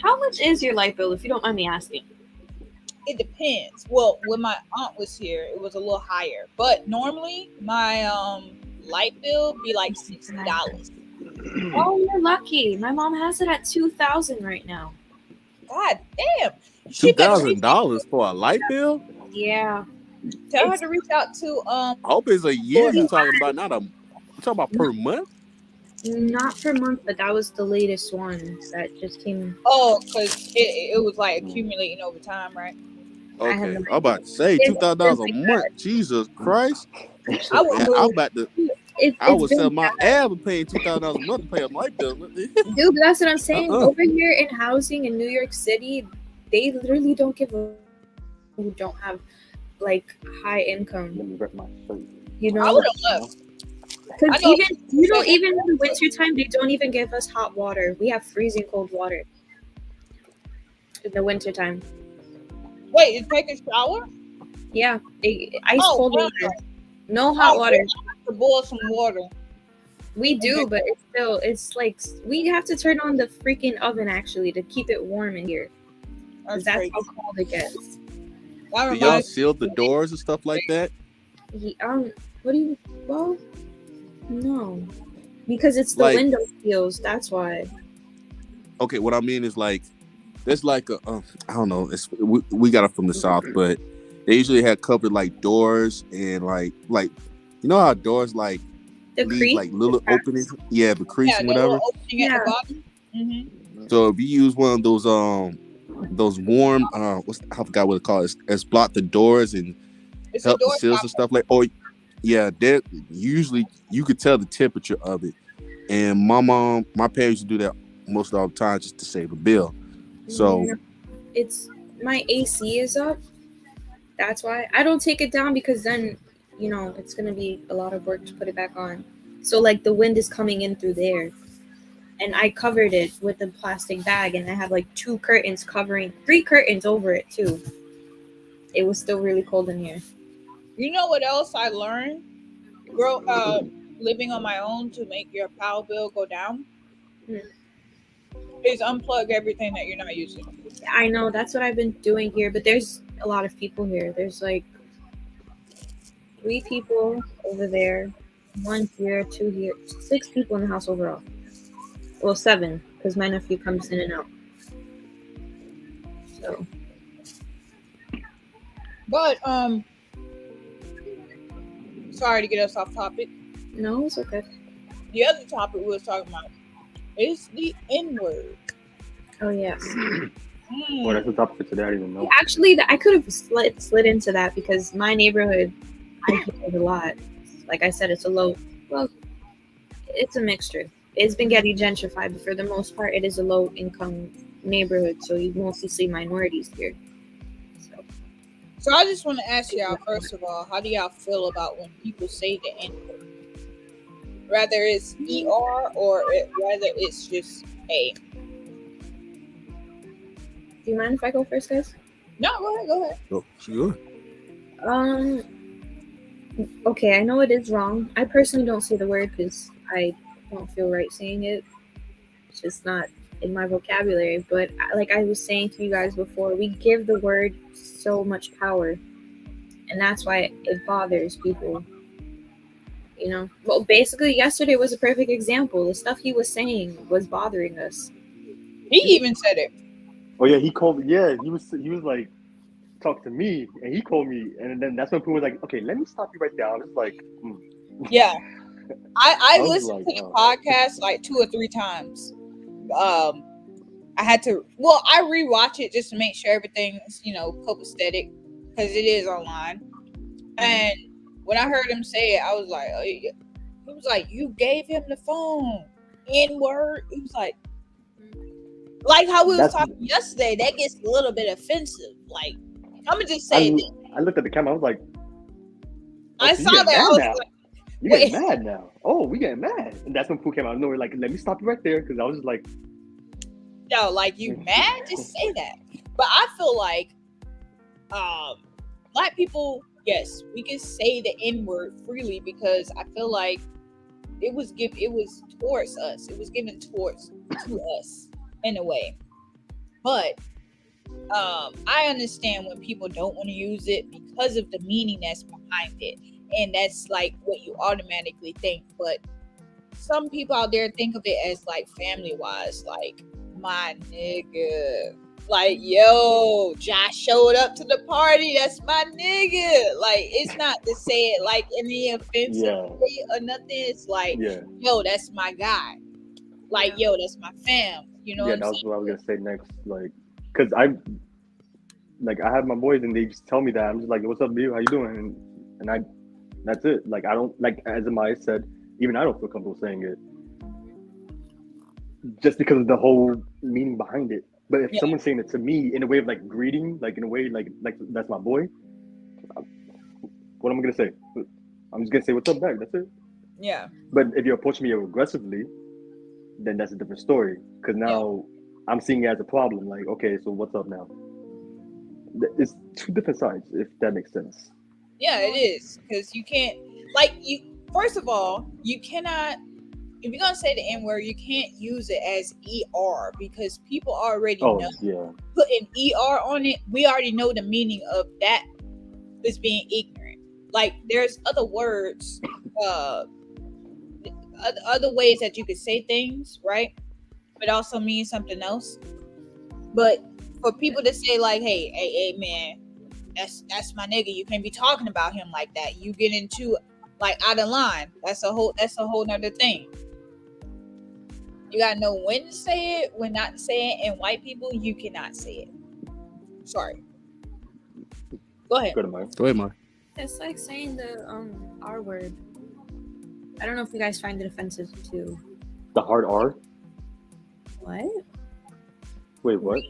[SPEAKER 3] How much is your light bill, if you don't mind me asking?
[SPEAKER 2] It depends. Well, when my aunt was here, it was a little higher. But normally my light bill be like $60.
[SPEAKER 3] Oh, you're lucky. My mom has it at $2,000 right now.
[SPEAKER 2] God damn. She better reach-
[SPEAKER 1] $2,000 for a light bill?
[SPEAKER 3] Yeah.
[SPEAKER 2] Tell her to reach out to
[SPEAKER 1] I hope it's a year you're talking about, not a. You're talking about per month?
[SPEAKER 3] Not per month, but that was the latest one that just came.
[SPEAKER 2] oh, because it was like accumulating over time, right?
[SPEAKER 3] I have
[SPEAKER 1] Okay,
[SPEAKER 3] no
[SPEAKER 1] I'm about to say
[SPEAKER 3] It's-
[SPEAKER 1] $2,000 a
[SPEAKER 3] it's like
[SPEAKER 1] month. Jesus Christ!
[SPEAKER 2] I would
[SPEAKER 1] Man, I'm about to. I would sell my ass and paying $2,000 a month to pay a light bill.
[SPEAKER 3] Dude, that's what I'm saying.
[SPEAKER 1] Uh-uh.
[SPEAKER 3] Over here in housing in New York City, they literally don't give a who don't have like high income.
[SPEAKER 4] Let me rip my shirt.
[SPEAKER 3] You
[SPEAKER 2] I
[SPEAKER 3] know,
[SPEAKER 2] would have left. I
[SPEAKER 3] Because
[SPEAKER 2] know
[SPEAKER 3] even in the wintertime, they don't even give us hot water. We have freezing cold water in the wintertime.
[SPEAKER 2] Wait, you take a shower?
[SPEAKER 3] Yeah, ice cold
[SPEAKER 2] hell
[SPEAKER 3] water. No hot water.
[SPEAKER 2] I have to boil some water.
[SPEAKER 3] We do, but it's like we have to turn on the freaking oven actually to keep it warm in here. That's
[SPEAKER 2] crazy.
[SPEAKER 3] how cold it gets.
[SPEAKER 2] That
[SPEAKER 1] Do y'all
[SPEAKER 2] reminds
[SPEAKER 1] seal the doors and stuff like that?
[SPEAKER 3] What do you? Well, no, because it's the
[SPEAKER 1] Like-
[SPEAKER 3] window seals. That's why.
[SPEAKER 1] Okay, what I mean is like, there's like a, I don't know, we got it from the South, but they usually have covered like doors and like you know how doors like
[SPEAKER 3] The
[SPEAKER 1] leave
[SPEAKER 3] crease.
[SPEAKER 1] like little openings, yeah, the crease
[SPEAKER 2] yeah,
[SPEAKER 1] and
[SPEAKER 2] the
[SPEAKER 1] whatever.
[SPEAKER 2] little opening at
[SPEAKER 3] Yeah.
[SPEAKER 2] the bottom. Mm-hmm.
[SPEAKER 1] So if you use one of those warm, I forgot what it's called. It's block the doors and
[SPEAKER 2] It's a
[SPEAKER 1] help the
[SPEAKER 2] door
[SPEAKER 1] seals
[SPEAKER 2] stopper.
[SPEAKER 1] and stuff like. Oh, yeah, that usually you could tell the temperature of it. And my parents used to do that most of the time just to save a bill. So
[SPEAKER 3] Yeah. It's my AC is up. That's why I don't take it down because then it's gonna be a lot of work to put it back on. So like the wind is coming in through there, and I covered it with a plastic bag, and I have like 3 curtains over it too. It was still really cold in here.
[SPEAKER 2] You know what else I learned? Living on my own to make your power bill go down is unplug everything that you're not using.
[SPEAKER 3] I know that's what I've been doing here, but there's a lot of people here. There's like 3 people over there, 1 here, 2 here, 6 people in the house overall. Well, 7 because my nephew comes in and out. So
[SPEAKER 2] But sorry to get us off topic.
[SPEAKER 3] no, it's okay.
[SPEAKER 2] The other topic we was talking about is the N-word.
[SPEAKER 3] Oh yes.
[SPEAKER 4] Well, that's the topic for today. I didn't even know.
[SPEAKER 3] Actually, I could have slid into that because my neighborhood, I hear it a lot. Like I said, it's a mixture. It's been getting gentrified, but for the most part, it is a low-income neighborhood, so you mostly see minorities here.
[SPEAKER 2] So I just want to ask y'all, first of all, how do y'all feel about when people say the N-word? Whether it's ER or whether it's just A.
[SPEAKER 3] Do you mind if I go first, guys?
[SPEAKER 2] No, go ahead.
[SPEAKER 1] oh, sure.
[SPEAKER 3] Okay, I know it is wrong. I personally don't say the word because I don't feel right saying it. It's just not in my vocabulary. But like I was saying to you guys before, we give the word so much power, and that's why it bothers people. Well, basically, yesterday was a perfect example. The stuff he was saying was bothering us.
[SPEAKER 2] He even said it.
[SPEAKER 4] Oh yeah, he called. Yeah, he was like, talk to me, and he called me, and then that's when Pooh was like, okay, let me stop you right there. I was like,
[SPEAKER 2] Yeah. I
[SPEAKER 4] was
[SPEAKER 2] listened
[SPEAKER 4] like,
[SPEAKER 2] to the
[SPEAKER 4] oh.
[SPEAKER 2] podcast like 2 or 3 times. I had to. Well, I rewatch it just to make sure everything's copacetic because it is online. And when I heard him say it, I was like, oh, yeah. He was like, you gave him the phone. N-word. He was like how we was
[SPEAKER 4] That's-
[SPEAKER 2] talking yesterday. That gets a little bit offensive. Like, I'm gonna just say this.
[SPEAKER 4] I looked at the camera. I was like,
[SPEAKER 2] I
[SPEAKER 4] so you
[SPEAKER 2] saw
[SPEAKER 4] getting
[SPEAKER 2] that. I
[SPEAKER 4] mad
[SPEAKER 2] was
[SPEAKER 4] now.
[SPEAKER 2] like,
[SPEAKER 4] You
[SPEAKER 2] wait.
[SPEAKER 4] getting mad now? Oh, we getting mad, and that's when Pooh came out of nowhere. Like, let me stop you right there, because I was just like,
[SPEAKER 2] no, like you mad? Just say that. But I feel like Black people, yes, we can say the N-word freely because I feel like it was towards us. It was given to us in a way. But I understand when people don't want to use it because of the meaning that's behind it. And that's like what you automatically think. But some people out there think of it as like family wise, like my nigga. Like, yo, Josh showed up to the party. That's my nigga. Like, it's not to say it like in the offensive way or nothing. It's like, yo, that's my guy. Like, yo, that's my fam. You know what I'm
[SPEAKER 4] that was
[SPEAKER 2] saying?
[SPEAKER 4] what I was gonna say next. Like, cause I have my boys and they just tell me that. I'm just like, what's up, dude? How you doing? And that's it. Like, I don't, like, as Amaya said, even I don't feel comfortable saying it, just because of the whole meaning behind it. But if someone's saying it to me in a way of like greeting, like in a way like that's my boy, what am I gonna say? I'm just gonna say what's up back. That's it.
[SPEAKER 2] Yeah.
[SPEAKER 4] But if you're approaching me aggressively, then that's a different story. Because now I'm seeing it as a problem. Like, okay, so what's up now? It's two different sides, if that makes sense.
[SPEAKER 2] Yeah, it is. Because you can't, like, first of all, you cannot, if you're going to say the N word, you can't use it as ER because people already know.
[SPEAKER 4] Yeah.
[SPEAKER 2] Putting ER on it, we already know the meaning of that is being ignorant. Like, there's other words, other ways that you could say things, right? But also mean something else. But for people to say like, hey, man, that's my nigga. You can't be talking about him like that. You get into like out of line. That's a whole nother thing. You gotta know when to say it, when not to say it. And white people, you cannot say it. Sorry. Go ahead.
[SPEAKER 4] Go to Mike.
[SPEAKER 1] Go ahead, Mark.
[SPEAKER 3] It's like saying the R word. I don't know if you guys find it offensive too.
[SPEAKER 4] The hard R?
[SPEAKER 3] What?
[SPEAKER 4] Wait, what?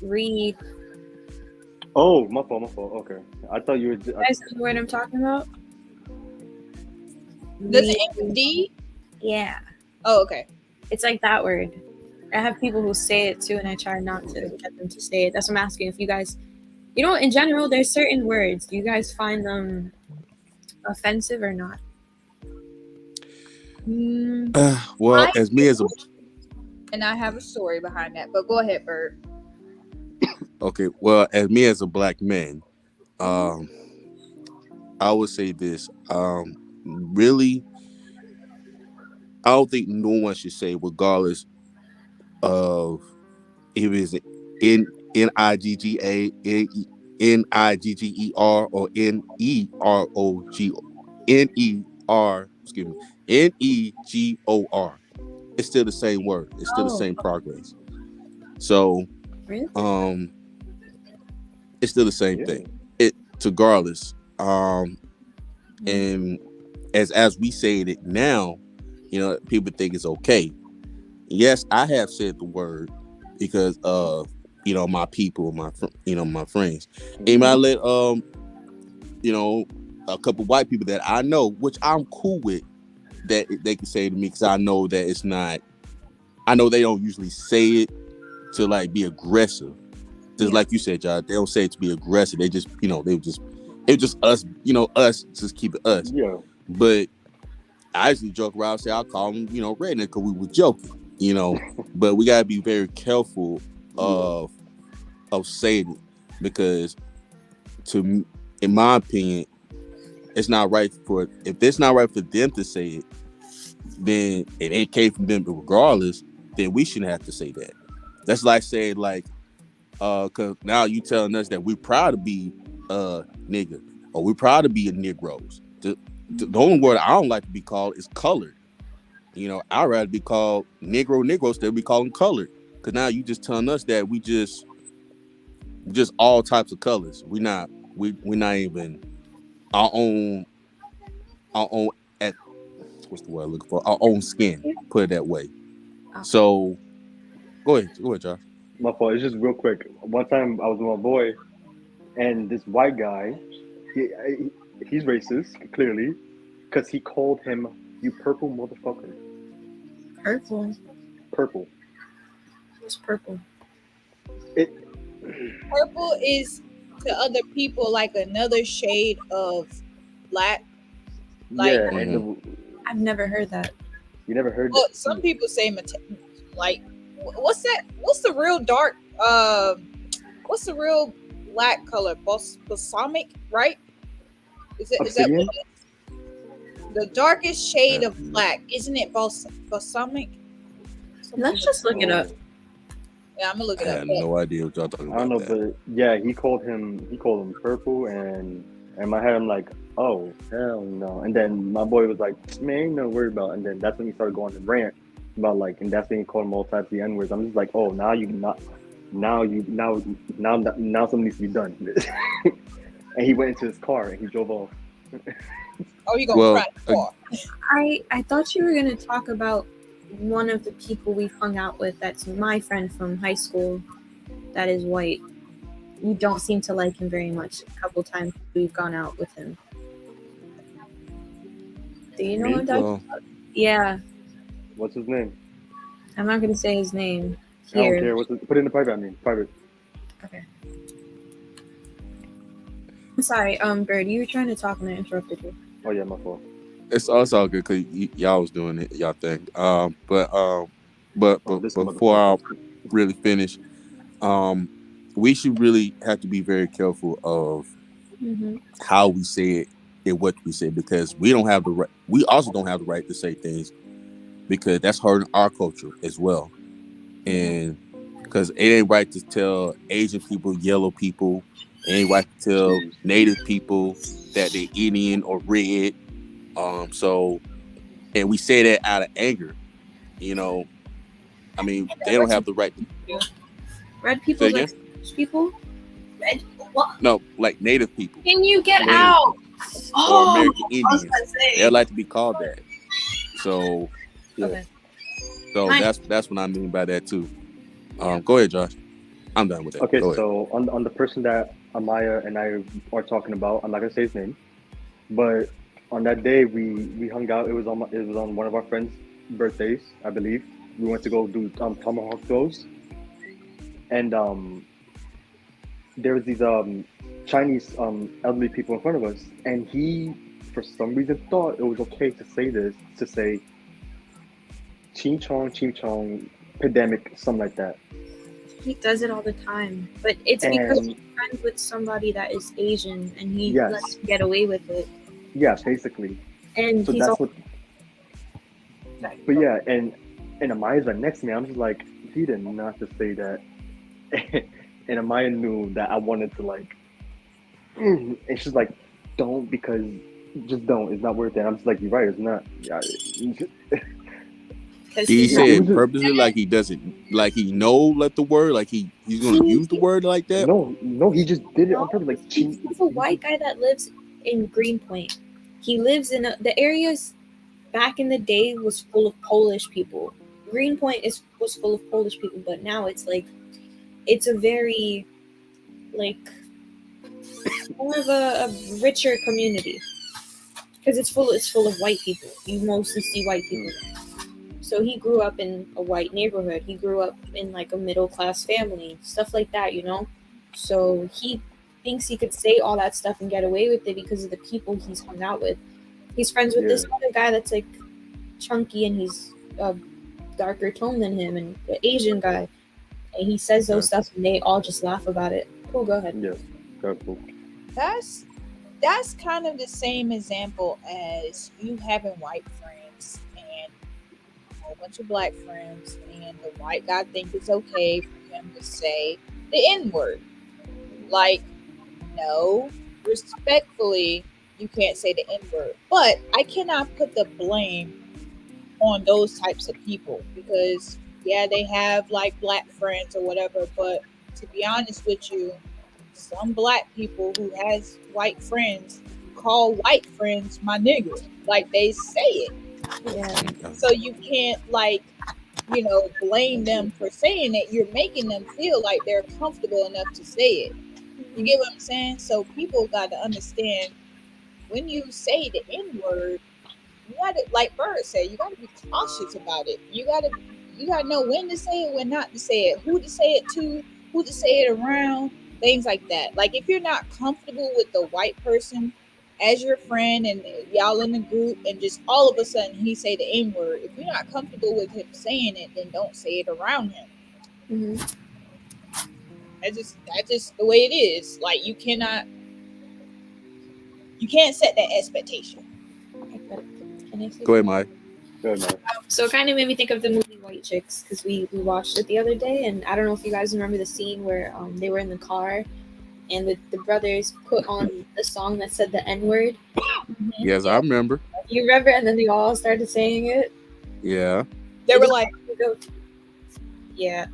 [SPEAKER 3] Read.
[SPEAKER 4] Oh, my fault. Okay. I thought you were.
[SPEAKER 3] You guys know what I'm talking about?
[SPEAKER 2] Does it end with D?
[SPEAKER 3] Yeah.
[SPEAKER 2] Oh, okay.
[SPEAKER 3] It's like that word. I have people who say it too, and I try not to get them to say it. That's what I'm asking. If you guys, in general, there's certain words. Do you guys find them offensive or not?
[SPEAKER 1] Well, as me as a
[SPEAKER 2] and I have a story behind that, but go ahead, Bert.
[SPEAKER 1] okay, well, as me as a black man, I would say this. Really, I don't think no one should say, regardless of if it's Nigga, Nigger, or Negor. It's still the same word. It's still the same progress. So,
[SPEAKER 3] Really?
[SPEAKER 1] it's still the same thing. Regardless. And as we say it now, people think it's okay. Yes, I have said the word because of my people, my friends. And I let a couple white people that I know, which I'm cool with, that they can say to me because I know that it's not. I know they don't usually say it to like be aggressive. Just like you said, John, they don't say it to be aggressive. They just it's just us, us just keep it us.
[SPEAKER 4] Yeah.
[SPEAKER 1] But I usually joke around and say I'll call them, redneck because we were joking, But we gotta be very careful of saying it because, in my opinion, it's not right if it's not right for them to say it, then it came from them regardless. Then we shouldn't have to say that. That's like saying because now you telling us that we're proud to be nigga or we're proud to be a Negroes. The only word I don't like to be called is colored. I'd rather be called Negroes than be called colored. Because now you just telling us that we just all types of colors. We're not even our own what's the word I'm looking for? Our own skin. Put it that way. So go ahead, Josh.
[SPEAKER 4] My fault. It's just real quick. One time I was with my boy, and this white guy, he's racist clearly, because he called him "you purple motherfucker."
[SPEAKER 3] Purple.
[SPEAKER 4] Purple.
[SPEAKER 3] What's purple?
[SPEAKER 2] Purple is to other people like another shade of black. Like,
[SPEAKER 4] yeah, and
[SPEAKER 3] I've never heard that.
[SPEAKER 4] You never heard?
[SPEAKER 2] Well, some people say like, what's that? What's the real dark? What's the real black color? Balsamic, right? Is that what it is? The darkest shade of black, isn't it? Balsamic.
[SPEAKER 3] Let's just look it up.
[SPEAKER 2] Yeah, I'm gonna look it up.
[SPEAKER 1] I have no idea what y'all talking about.
[SPEAKER 4] I don't know, but yeah, he called him purple, and in my head I'm like, oh hell no. And then my boy was like, man, ain't no worry about it. And then that's when he started going to rant about and that's when he called him all types of N-words. I'm just like, oh, now something needs to be done. And he went into his car and he drove off.
[SPEAKER 2] Oh, you gonna cry the car?
[SPEAKER 3] I thought you were gonna talk about one of the people we've hung out with. That's my friend from high school. That is white. You don't seem to like him very much. A couple times we've gone out with him. Do you know
[SPEAKER 4] Me?
[SPEAKER 3] what I'm talking
[SPEAKER 1] Well,
[SPEAKER 3] about? Yeah,
[SPEAKER 4] What's his name?
[SPEAKER 3] I'm not gonna say his name
[SPEAKER 4] I don't
[SPEAKER 3] here.
[SPEAKER 4] care. Put it in the private. I mean, private.
[SPEAKER 3] Okay. I'm sorry, Bird, you were trying to talk and I interrupted you.
[SPEAKER 4] Oh yeah, my fault.
[SPEAKER 1] it's all good because y'all was doing it, y'all thing. But
[SPEAKER 4] Oh, this
[SPEAKER 1] before I
[SPEAKER 4] motherfucker.
[SPEAKER 1] really finish, we should really have to be very careful of
[SPEAKER 3] Mm-hmm.
[SPEAKER 1] how we say it and what we say, because we don't have the right. We also don't have the right to say things because that's hurting our culture as well. And because it ain't right to tell Asian people, yellow people, it ain't right to tell
[SPEAKER 4] Jeez.
[SPEAKER 1] Native people that they're Indian or red. So, and we say that out of anger, you know. I mean, they don't have the right to
[SPEAKER 3] Red
[SPEAKER 1] say
[SPEAKER 3] people,
[SPEAKER 1] again.
[SPEAKER 3] like Spanish people. Red. What?
[SPEAKER 1] No, like Native people
[SPEAKER 3] Can you get
[SPEAKER 1] Native
[SPEAKER 3] out?
[SPEAKER 1] or
[SPEAKER 3] Oh,
[SPEAKER 1] American
[SPEAKER 5] I was
[SPEAKER 1] Indians.
[SPEAKER 5] gonna say.
[SPEAKER 1] They like to be called that. So,
[SPEAKER 4] Yeah.
[SPEAKER 3] okay.
[SPEAKER 1] so
[SPEAKER 3] Mine.
[SPEAKER 1] that's what I mean by that too. Go ahead, Josh. I'm done with that.
[SPEAKER 4] Okay,
[SPEAKER 1] Go ahead.
[SPEAKER 4] so on the person that Amaya and I are talking about, I'm not gonna say his name, but on that day we hung out. It was on one of our friends' birthdays, I believe. We went to go do tomahawk throws, and there was these Chinese elderly people in front of us, and he for some reason thought it was okay to say ching chong, pandemic, something like that.
[SPEAKER 3] He does it all the time, but it's because
[SPEAKER 4] And
[SPEAKER 3] he's friends with somebody that is Asian, and he
[SPEAKER 4] Yes.
[SPEAKER 3] lets him get away with it.
[SPEAKER 4] yeah, basically.
[SPEAKER 3] And
[SPEAKER 4] So
[SPEAKER 3] he's
[SPEAKER 4] that's
[SPEAKER 3] all,
[SPEAKER 4] what. But yeah, and Amaya's right next to me. I'm just like, he did not to say that, and Amaya knew that I wanted to like, and she's like, don't, because just don't. It's not worth it. I'm just like, you're right. It's not. Yeah,
[SPEAKER 3] because
[SPEAKER 1] Did he
[SPEAKER 3] he's
[SPEAKER 4] Yeah,
[SPEAKER 1] say
[SPEAKER 4] it
[SPEAKER 1] it
[SPEAKER 4] was just-
[SPEAKER 1] purposely, like he doesn't, like he know let the word, like he's gonna use the word like that?
[SPEAKER 4] no, he just did it on purpose. Like,
[SPEAKER 3] he's a white guy that lives in Greenpoint. He lives in the areas back in the day was full of Polish people. Greenpoint was full of Polish people, but now it's like it's a very like more of a richer community because it's full of white people. You mostly see white people. So he grew up in a white neighborhood. He grew up in like a middle class family, stuff like that, you know. So he thinks he could say all that stuff and get away with it because of the people he's hung out with. He's friends with this other guy that's like chunky and he's darker tone than him, and the Asian guy, and he says those stuff and they all just laugh about it. Cool, go ahead.
[SPEAKER 4] Yeah, careful.
[SPEAKER 2] That's kind of the same example as you having white friends and a whole bunch of black friends, and the white guy thinks it's okay for him to say the N-word. Like, no, respectfully, you can't say the N-word. But I cannot put the blame on those types of people because, yeah, they have like black friends or whatever. But to be honest with you, some black people who has white friends call white friends my nigga. Like, they say it.
[SPEAKER 3] Yeah.
[SPEAKER 2] So you can't, like, blame them for saying it. You're making them feel like they're comfortable enough to say it. You get what I'm saying? So people got to understand, when you say the N-word, you gotta, like Bird said, you gotta be cautious about it. You gotta know when to say it, when not to say it, who to say it to, who to say it around, things like that. Like, if you're not comfortable with the white person as your friend and y'all in the group, and just all of a sudden he say the N-word, if you're not comfortable with him saying it, then don't say it around him.
[SPEAKER 3] Mm-hmm.
[SPEAKER 2] That's just the way it is. Like, you can't set that expectation.
[SPEAKER 3] Can I say
[SPEAKER 1] Go ahead, Mike.
[SPEAKER 4] Good man.
[SPEAKER 3] So it kind of made me think of the movie White Chicks because we watched it the other day, and I don't know if you guys remember the scene where they were in the car and the brothers put on a song that said the N-word.
[SPEAKER 1] Yes, I remember.
[SPEAKER 3] You remember? And then they all started saying it.
[SPEAKER 1] Yeah.
[SPEAKER 2] They were like,
[SPEAKER 3] yeah.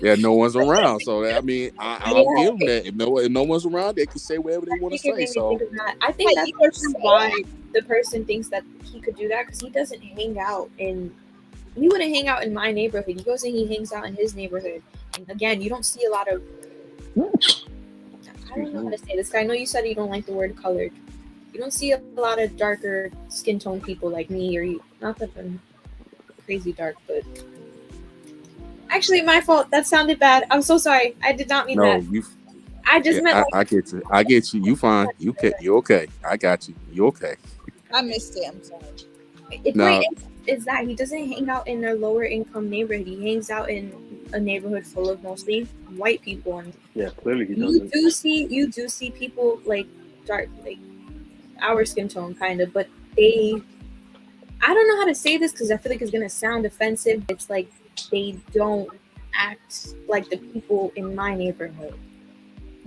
[SPEAKER 1] Yeah, no one's around. So I mean, I'll give them that. If no one's around, they can say whatever they want to say. So
[SPEAKER 3] I think that's why the person thinks that he could do that, because he doesn't hang out he wouldn't hang out in my neighborhood. He goes and he hangs out in his neighborhood. And again, you don't see a lot of, I don't know how to say this. I know you said you don't like the word colored. You don't see a lot of darker skin tone people like me or you. Not that I'm crazy dark, but actually, my fault. That sounded bad. I'm so sorry. I did not mean
[SPEAKER 1] No,
[SPEAKER 3] that.
[SPEAKER 1] you.
[SPEAKER 3] I just
[SPEAKER 1] Yeah,
[SPEAKER 3] meant like
[SPEAKER 1] I get you. I get you. You fine. You okay? I got you. You okay?
[SPEAKER 2] I missed it. I'm sorry.
[SPEAKER 3] the point
[SPEAKER 1] Now,
[SPEAKER 3] is that he doesn't hang out in a lower income neighborhood. He hangs out in a neighborhood full of mostly white people, and
[SPEAKER 4] Yeah, clearly he
[SPEAKER 3] you
[SPEAKER 4] doesn't.
[SPEAKER 3] do see people like dark, like our skin tone, kind of, but they. I don't know how to say this because I feel like it's gonna sound offensive. It's like they don't act like the people in my neighborhood.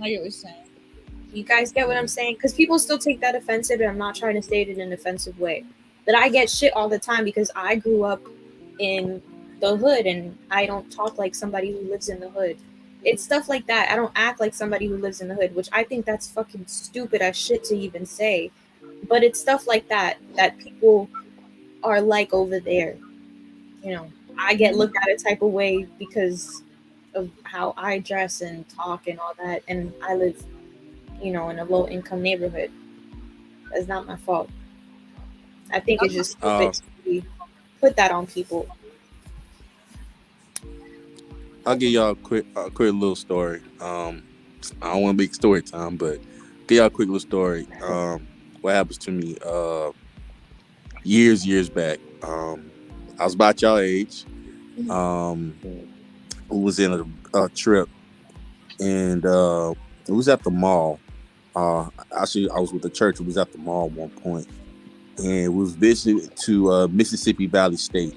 [SPEAKER 2] I get what you're saying.
[SPEAKER 3] You guys get what I'm saying? Because people still take that offensive, and I'm not trying to say it in an offensive way. But I get shit all the time because I grew up in the hood and I don't talk like somebody who lives in the hood. It's stuff like that. I don't act like somebody who lives in the hood, which I think that's fucking stupid as shit to even say. But it's stuff like that that people are like over there. You know, I get looked at a type of way because of how I dress and talk and all that, and I live, in a low income neighborhood. That's not my fault. I think it's just
[SPEAKER 1] uh,
[SPEAKER 3] stupid to put that on people.
[SPEAKER 1] I'll give y'all a quick little story. I don't want to make story time, but give y'all a quick little story. What happens to me? Years back. I was about y'all age. We was in a trip, and it was at the mall. Actually, I was with the church. It was at the mall at one point, and we was visiting to Mississippi Valley State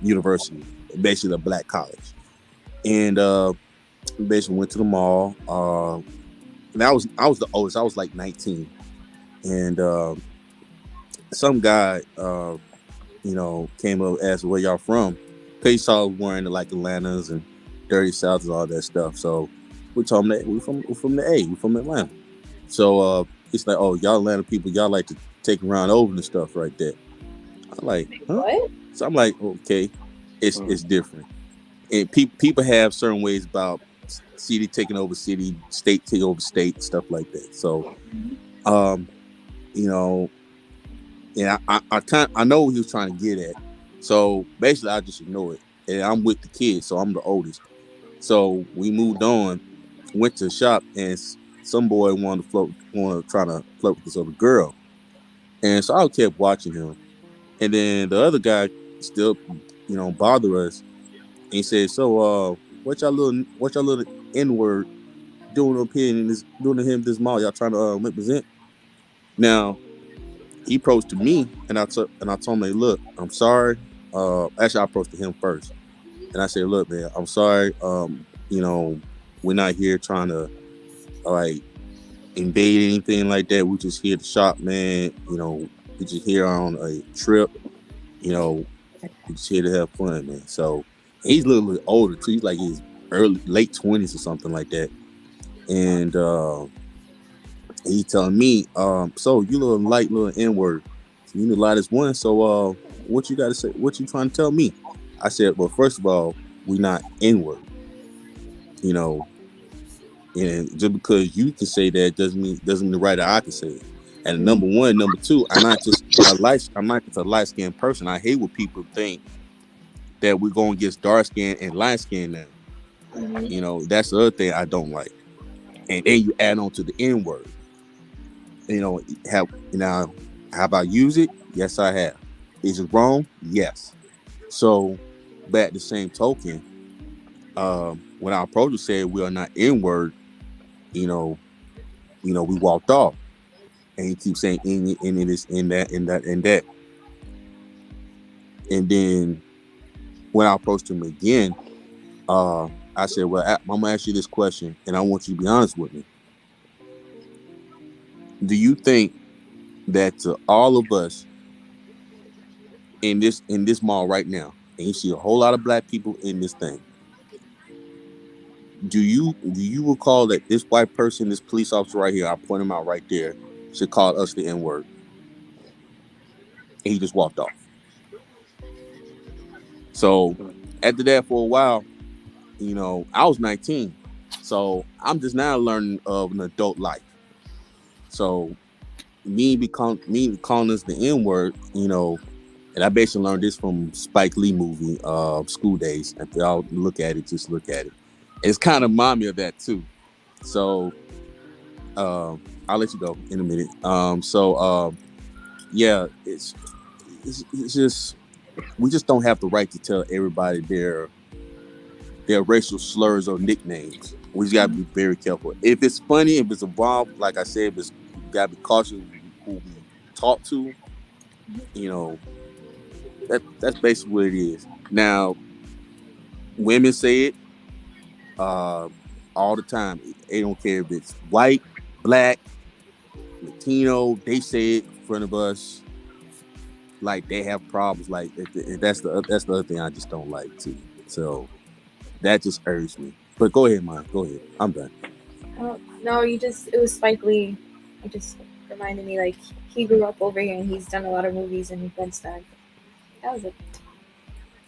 [SPEAKER 1] University, basically a black college. And basically went to the mall. And I was the oldest. I was like 19, and some guy, came up and asked where y'all from. Cause he saw us wearing like Atlantas and Dirty South and all that stuff. So we told him that we're from the A. We're from Atlanta. So it's like, oh, y'all Atlanta people, y'all like to take around over and stuff right there. I'm like, huh?
[SPEAKER 3] What?
[SPEAKER 1] So I'm like, okay, it's different. And people have certain ways about city taking over city, state taking over state, stuff like that. So, you know, and I know what he was trying to get at. So basically, I just ignore it. And I'm with the kids, so I'm the oldest. So we moved on, went to the shop, and some boy wanted to try to flirt with this other girl, and so I kept watching him. And then the other guy still, bother us. And he said, "So, what y'all little N-word doing up here in doing to him this mall? Y'all trying to represent?" Now he approached to me, and I told him, "Hey, look, I'm sorry." Actually, I approached to him first, and I said, "Look, man, I'm sorry. We're not here trying to like invade anything like that. We just here to shop, man. We just here on a trip. We just here to have fun, man." So he's a little bit older too. He's like his late 20s or something like that, and he telling me, "So you little light little N-word. You the lightest one. So what you got to say? What you trying to tell me?" I said, "Well, first of all, we not N-word. And just because you can say that doesn't mean the right that I can say it. And number one, number two, I'm not just a light skinned person. I hate when people think that we're going against dark skin and light skin now. That's the other thing I don't like. And then you add on to the N word. Have I used it? Yes, I have. Is it wrong? Yes. So, but at the same token, when our approach said we are not N word, we walked off, and he keeps saying in this, in that, in that, and that. And then when I approached him again, I said, "Well, I'm gonna ask you this question, and I want you to be honest with me. Do you think that to all of us in this mall right now, and you see a whole lot of black people in this thing, do you recall that this white person, this police officer right here, I point him out right there, should call us the N-word?" And he just walked off. So after that, for a while, I was 19, so I'm just now learning of an adult life. So me calling us the N word, and I basically learned this from Spike Lee movie, School Days. If y'all look at it, just look at it. It's kind of remind me of that too. So I'll let you go in a minute. Yeah, it's just we just don't have the right to tell everybody their racial slurs or nicknames. We just gotta be very careful. If it's funny, if it's involved, like I said, you gotta be cautious who we talk to. You know, that's basically what it is. Now, women say it all the time. They don't care if it's white, black, Latino. They say it in front of us. Like they have problems. Like if that's the other thing I just don't like too. So that just irks me. But go ahead, man. Go ahead. I'm done.
[SPEAKER 3] Oh, no, it was Spike Lee. It just reminded me, like, he grew up over here and he's done a lot of movies in Bed-Stuy. That was it.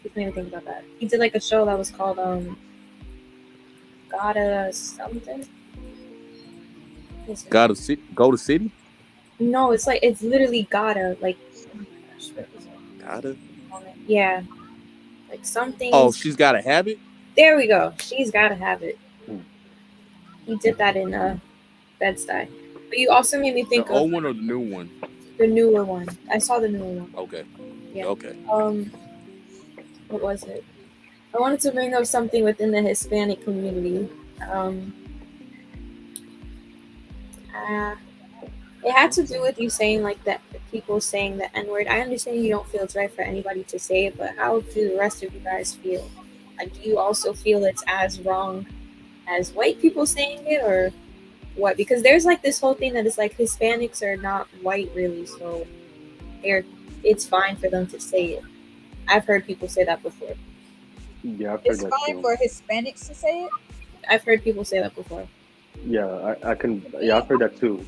[SPEAKER 3] Just made me think about that. He did, like, a show that was called, Gotta something?
[SPEAKER 1] Go to city.
[SPEAKER 3] No, it's literally Gotta, like, oh my gosh, what was it?
[SPEAKER 1] Gotta.
[SPEAKER 3] Yeah. Like, something.
[SPEAKER 1] Oh, she's got a habit.
[SPEAKER 3] There we go. She's Gotta Have It. He did that in Bed-Stuy. But you also made me think
[SPEAKER 1] The
[SPEAKER 3] of
[SPEAKER 1] old one or the new one?
[SPEAKER 3] the newer one. I saw the newer one.
[SPEAKER 1] Okay.
[SPEAKER 3] Yeah.
[SPEAKER 1] Okay.
[SPEAKER 3] What was it? I wanted to bring up something within the Hispanic community. It had to do with you saying like that, people saying the N word. I understand you don't feel it's right for anybody to say it, but how do the rest of you guys feel? Like, do you also feel it's as wrong as white people saying it, or what? Because there's like this whole thing that is like Hispanics are not white really, so it's fine for them to say it. I've heard people say that before.
[SPEAKER 4] Yeah, I've heard
[SPEAKER 2] It's
[SPEAKER 4] that
[SPEAKER 2] fine
[SPEAKER 4] too.
[SPEAKER 2] for Hispanics to say it.
[SPEAKER 3] I've heard people say that before.
[SPEAKER 4] Yeah, I can. Yeah, I've heard that too.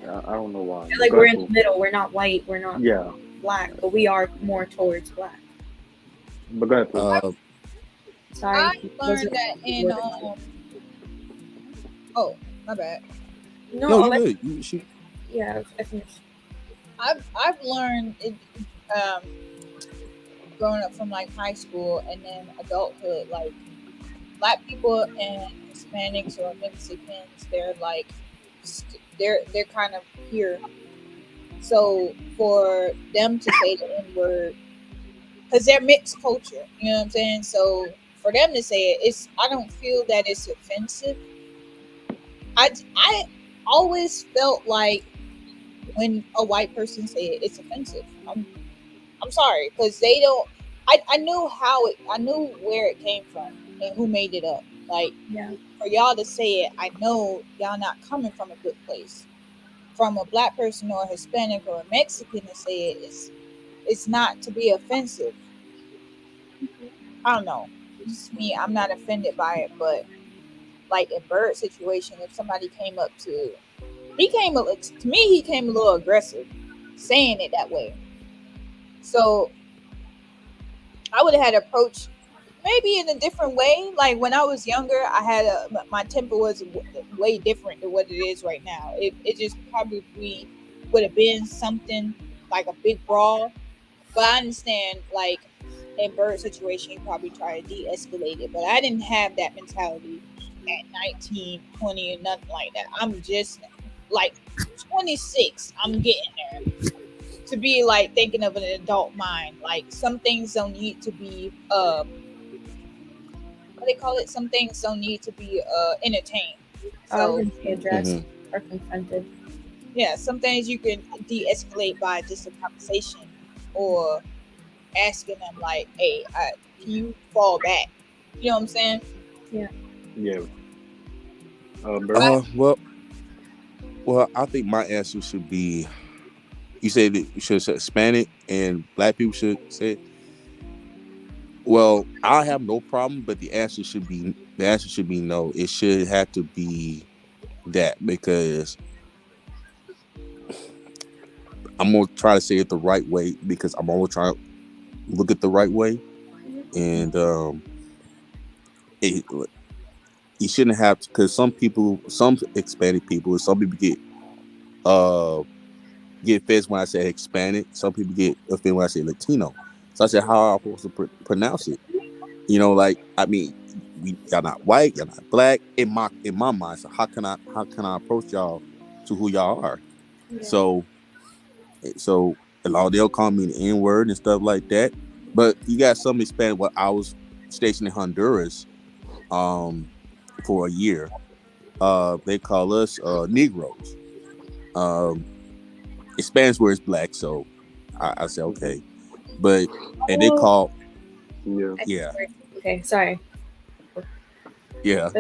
[SPEAKER 4] I don't know why.
[SPEAKER 3] They're like,
[SPEAKER 4] Go
[SPEAKER 3] we're
[SPEAKER 4] ahead,
[SPEAKER 3] in the
[SPEAKER 4] Pooh.
[SPEAKER 3] middle. We're not white. We're not
[SPEAKER 4] Yeah,
[SPEAKER 3] black, but we are more towards black.
[SPEAKER 4] but go ahead, Pooh.
[SPEAKER 3] Sorry.
[SPEAKER 2] I
[SPEAKER 3] those
[SPEAKER 2] learned
[SPEAKER 3] are-
[SPEAKER 2] that in oh, my bad.
[SPEAKER 3] No,
[SPEAKER 1] No,
[SPEAKER 3] I'll
[SPEAKER 1] you
[SPEAKER 3] let-
[SPEAKER 1] good.
[SPEAKER 3] yeah, I finished.
[SPEAKER 2] I've learned it growing up from like high school and then adulthood, like black people and Hispanics or Mexicans, they're like they're kind of here. So for them to say the N word, because they're mixed culture, you know what I'm saying? So for them to say it, I don't feel that it's offensive. I always felt like when a white person say it, it's offensive. I'm sorry, because they don't. I knew I knew where it came from and who made it up. Like
[SPEAKER 3] Yeah.
[SPEAKER 2] for y'all to say it, I know y'all not coming from a good place. From a black person or a Hispanic or a Mexican to say it, it's not to be offensive. I don't know. It's just me. I'm not offended by it, but like a bird situation, if somebody came up to me, he came a little aggressive, saying it that way. So I would have had approach maybe in a different way. Like when I was younger, my temper was way different than what it is right now. It just probably would have been something like a big brawl. But I understand, like in Bird's situation, you probably try to de-escalate it. But I didn't have that mentality at 19, 20, or nothing like that. I'm just like 26. I'm getting there to be like thinking of an adult mind. Like some things don't need to be what they call it. Some things don't need to be entertained.
[SPEAKER 3] I was
[SPEAKER 2] So
[SPEAKER 3] going to say addressed or confronted.
[SPEAKER 2] yeah, some things you can de-escalate by just a conversation or asking them like, "Hey, can you fall back?" You know what I'm saying?
[SPEAKER 4] Yeah. Bird?
[SPEAKER 1] Well, I think my answer should be. You say that you should say Hispanic and black people should say it. Well, I have no problem, but the answer should be no. It should have to be that because I'm gonna try to say it the right way because I'm always trying to look at the right way, and it you shouldn't have to because some Hispanic people, some people get get offended when I say Hispanic. Some people get offended when I say Latino. So I said, how am I supposed to pronounce it? You know, like I mean, y'all not white, y'all not black. In my mind, so how can I approach y'all to who y'all are?
[SPEAKER 3] Yeah.
[SPEAKER 1] So a lot they'll call me the N word and stuff like that. But you got some Hispanic. Well, I was stationed in Honduras, for a year. They call us Negroes. Um, Spanish word is black, so I said okay. But and they
[SPEAKER 3] Oh,
[SPEAKER 1] call
[SPEAKER 4] Yeah.
[SPEAKER 1] yeah
[SPEAKER 3] okay, sorry.
[SPEAKER 1] yeah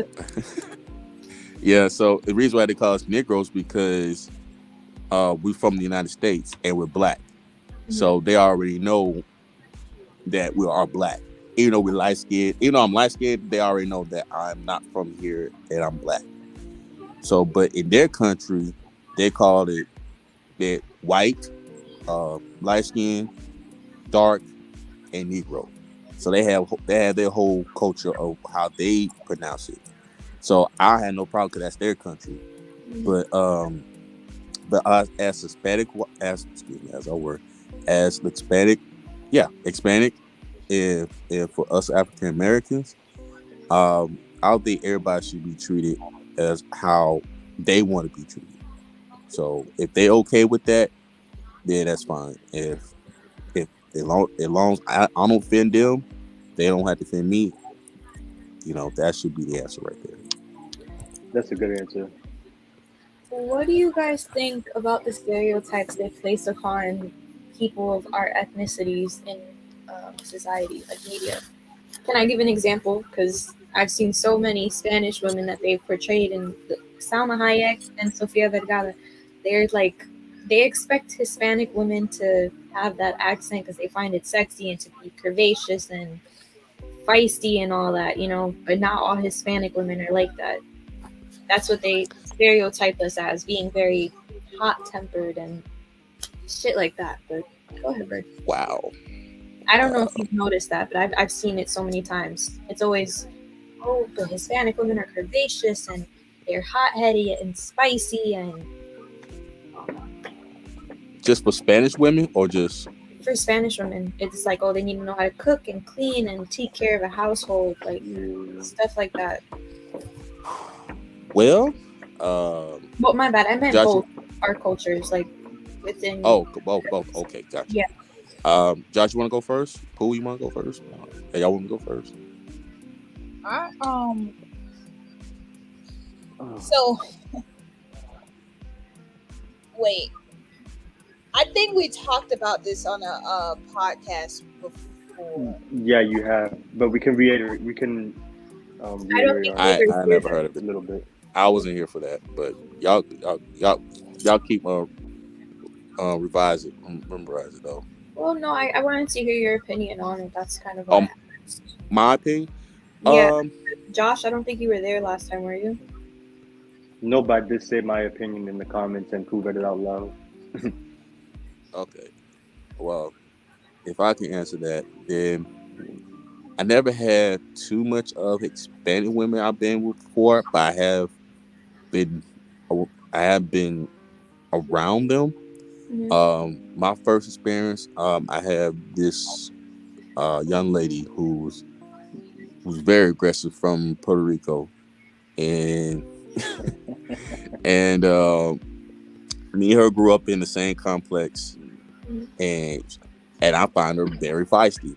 [SPEAKER 1] yeah. So the reason why they call us Negroes because we're from the United States and we're black. So they already know that we are black. Even though we're light skinned, even though I'm light skinned, they already know that I'm not from here and I'm black. So, but in their country, they called it that white, light skin, dark, and Negro. So they have their whole culture of how they pronounce it. So I had no problem because that's their country. But us as Hispanic, as excuse me, as our word, as Hispanic, yeah, Hispanic, if for us African Americans, I don't think everybody should be treated as how they want to be treated. So if they okay with that, then that's fine. If as long as I don't offend them, they don't have to offend me. You know, that should be the answer right there.
[SPEAKER 4] That's a good answer.
[SPEAKER 3] What do you guys think about the stereotypes they place upon people of our ethnicities in society, like media? Can I give an example? Because I've seen so many Spanish women that they've portrayed in Salma Hayek and Sofia Vergara. They're like, they expect Hispanic women to have that accent because they find it sexy and to be curvaceous and feisty and all that, you know. But not all Hispanic women are like that. That's what they stereotype us as, being very hot tempered and shit like that. But go ahead, Bird.
[SPEAKER 1] Wow.
[SPEAKER 3] I don't know if you've noticed that, but I've seen it so many times. It's always, oh, the Hispanic women are curvaceous and they're hot headed and spicy. And
[SPEAKER 1] Just for Spanish women or just
[SPEAKER 3] for Spanish women, it's like, oh, they need to know how to cook and clean and take care of a household, like stuff like that.
[SPEAKER 1] well,
[SPEAKER 3] Well, my bad. I meant
[SPEAKER 1] Josh.
[SPEAKER 3] both our cultures, like within.
[SPEAKER 1] Oh, both. Okay, gotcha.
[SPEAKER 3] Yeah.
[SPEAKER 1] Josh, you want to go first? Pooh, you want to go first? Hey, y'all want to go first?
[SPEAKER 2] So wait, I think we talked about this on a podcast before.
[SPEAKER 4] Yeah, you have, but we can reiterate. We can reiterate
[SPEAKER 3] think
[SPEAKER 4] on
[SPEAKER 1] I
[SPEAKER 4] it
[SPEAKER 1] never heard of
[SPEAKER 4] a
[SPEAKER 1] it.
[SPEAKER 4] little bit.
[SPEAKER 1] I wasn't here for that, but y'all keep revise it, memorize it though.
[SPEAKER 3] Well, no, I wanted to hear your opinion on it. That's kind of what.
[SPEAKER 1] My opinion.
[SPEAKER 3] Yeah. Josh, I don't think you were there last time, were you?
[SPEAKER 4] No, but I did say my opinion in the comments and Pooh read it out loud.
[SPEAKER 1] Okay. Well, if I can answer that, then I never had too much of Hispanic women I've been with before, but been I have been around them. My first experience, I have this young lady who's very aggressive from Puerto Rico, and and me and her grew up in the same complex, and I find her very feisty.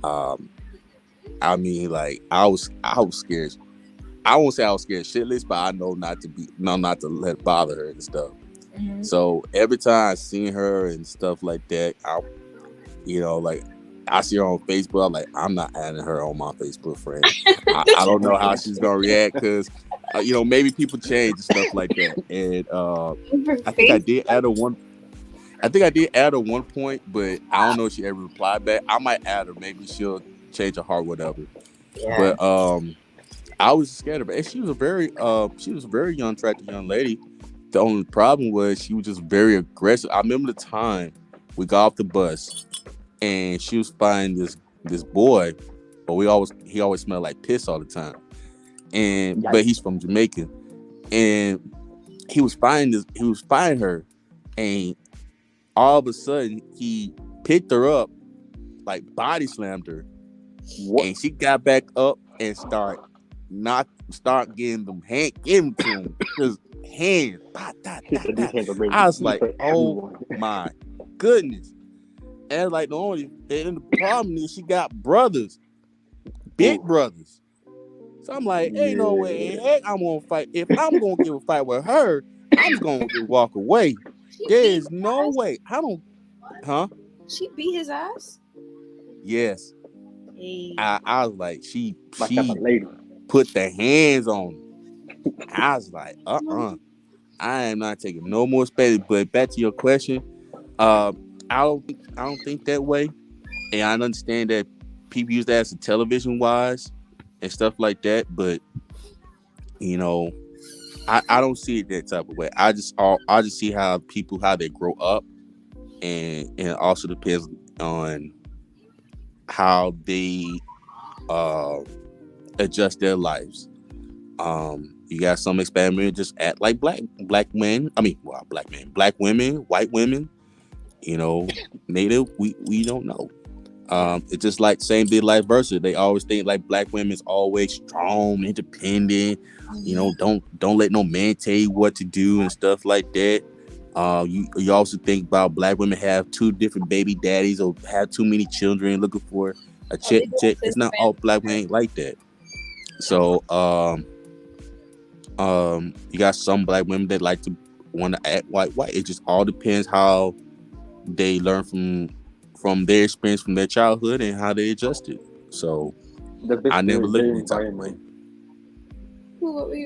[SPEAKER 1] I mean, like I was scared. I won't say I was scared shitless, but I know not to let it bother her and stuff. So every time I seen her and stuff like that, like I see her on Facebook, I'm like, I'm not adding her on my Facebook friend. I don't know how she's gonna react because maybe people change and stuff like that. And I think I did add her one. I think I did add her one point, but I don't know if she ever replied back. I might add her. Maybe she'll change her heart, whatever.
[SPEAKER 3] Yeah.
[SPEAKER 1] But I was scared of her. And she was a very young, attractive young lady. The only problem was she was just very aggressive. I remember the time we got off the bus and she was finding this boy, but he always smelled like piss all the time. But he's from Jamaica, and he was finding her, and all of a sudden he picked her up, like body slammed her,
[SPEAKER 4] What?
[SPEAKER 1] and she got back up and start getting them hand given to him. Just hands. Bah, da,
[SPEAKER 4] He
[SPEAKER 1] da,
[SPEAKER 4] said
[SPEAKER 1] da.
[SPEAKER 4] these hands are ready
[SPEAKER 1] I was
[SPEAKER 4] to eat
[SPEAKER 1] like,
[SPEAKER 4] for
[SPEAKER 1] oh
[SPEAKER 4] everyone.
[SPEAKER 1] my goodness. And like and the problem is she got brothers, big
[SPEAKER 4] Ooh.
[SPEAKER 1] brothers. So I'm like, ain't no way in heck I'm gonna fight. If I'm gonna give a fight with her, I'm just gonna just walk away.
[SPEAKER 3] She
[SPEAKER 1] There
[SPEAKER 3] beat
[SPEAKER 1] is no
[SPEAKER 3] his ass?
[SPEAKER 1] way. I don't, huh?
[SPEAKER 3] She beat his ass.
[SPEAKER 1] Yes.
[SPEAKER 3] Hey.
[SPEAKER 1] I was like, she
[SPEAKER 4] My type of lady.
[SPEAKER 1] put the hands on him. I was like, I am not taking no more space. But back to your question, I don't think that way, and I understand that people use that as a television wise and stuff like that. But you know, I don't see it that type of way. I just see how they grow up, and it also depends on how they adjust their lives. You got some experiments just act like black men. I mean, well, black women, white women. You know, native. We don't know. It's just like same thing, vice versa. They always think like black women's always strong, independent. You know, don't let no man tell you what to do and stuff like that. You also think about black women have 2 different baby daddies or have too many children looking for a chick. It's not all black women ain't like that. So you got some black women that like to want to act white. It just all depends how they learn from their experience from their childhood and how they adjusted. So I never looked at it that type of way.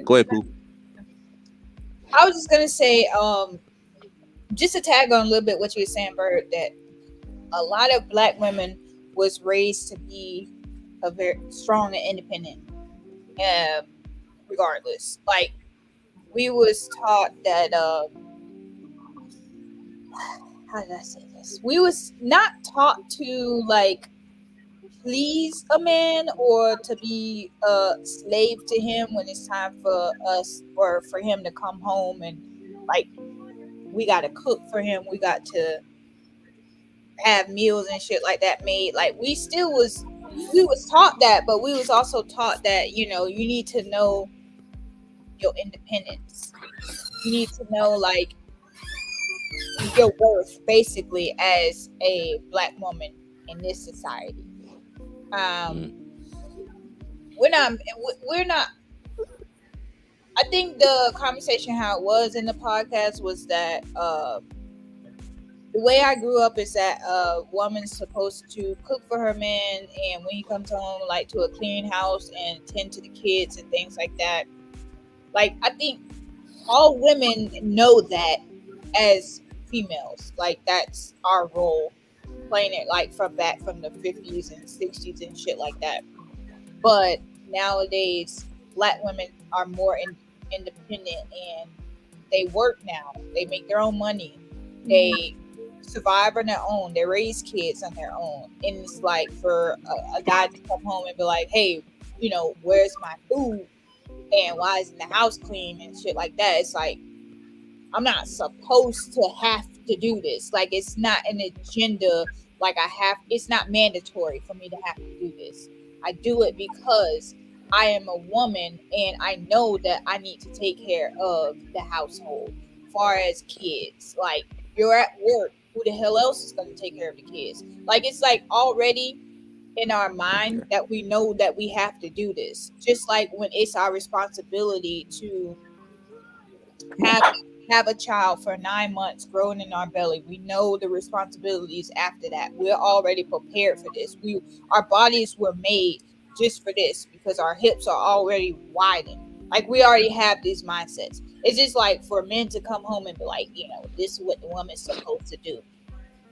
[SPEAKER 1] Go ahead, Pooh.
[SPEAKER 2] I was just gonna say, just to tag on a little bit what you were saying, Bird, that a lot of black women was raised to be a very strong and independent, regardless. Like we was taught that how did I say this? We was not taught to like please a man or to be a slave to him when it's time for us or for him to come home and like we got to cook for him. We got to have meals and shit like that made. Like we was taught that, but we was also taught that, you know, you need to know your independence. You need to know like your worth basically as a black woman in this society. We're not I think the conversation how it was in the podcast was that the way I grew up is that a woman's supposed to cook for her man, and when he comes home, like to a clean house and tend to the kids and things like that. Like I think all women know that as females, like that's our role, playing it like from the 50s and 60s and shit like that. But nowadays, black women are more independent and they work now. They make their own money. They survive on their own. They raise kids on their own. And it's like for a guy to come home and be like, hey, you know, where's my food? And why isn't the house clean and shit like that? It's like, I'm not supposed to have to do this. Like, it's not an agenda. Like it's not mandatory for me to have to do this. I do it because I am a woman and I know that I need to take care of the household. As far as kids, like you're at work, who the hell else is going to take care of the kids? Like it's like already in our mind that we know that we have to do this. Just like when it's our responsibility to have a child for 9 months growing in our belly. We know the responsibilities after that. We're already prepared for this. Our bodies were made just for this because our hips are already widened. Like we already have these mindsets. It's just like for men to come home and be like, you know, this is what the woman's supposed to do.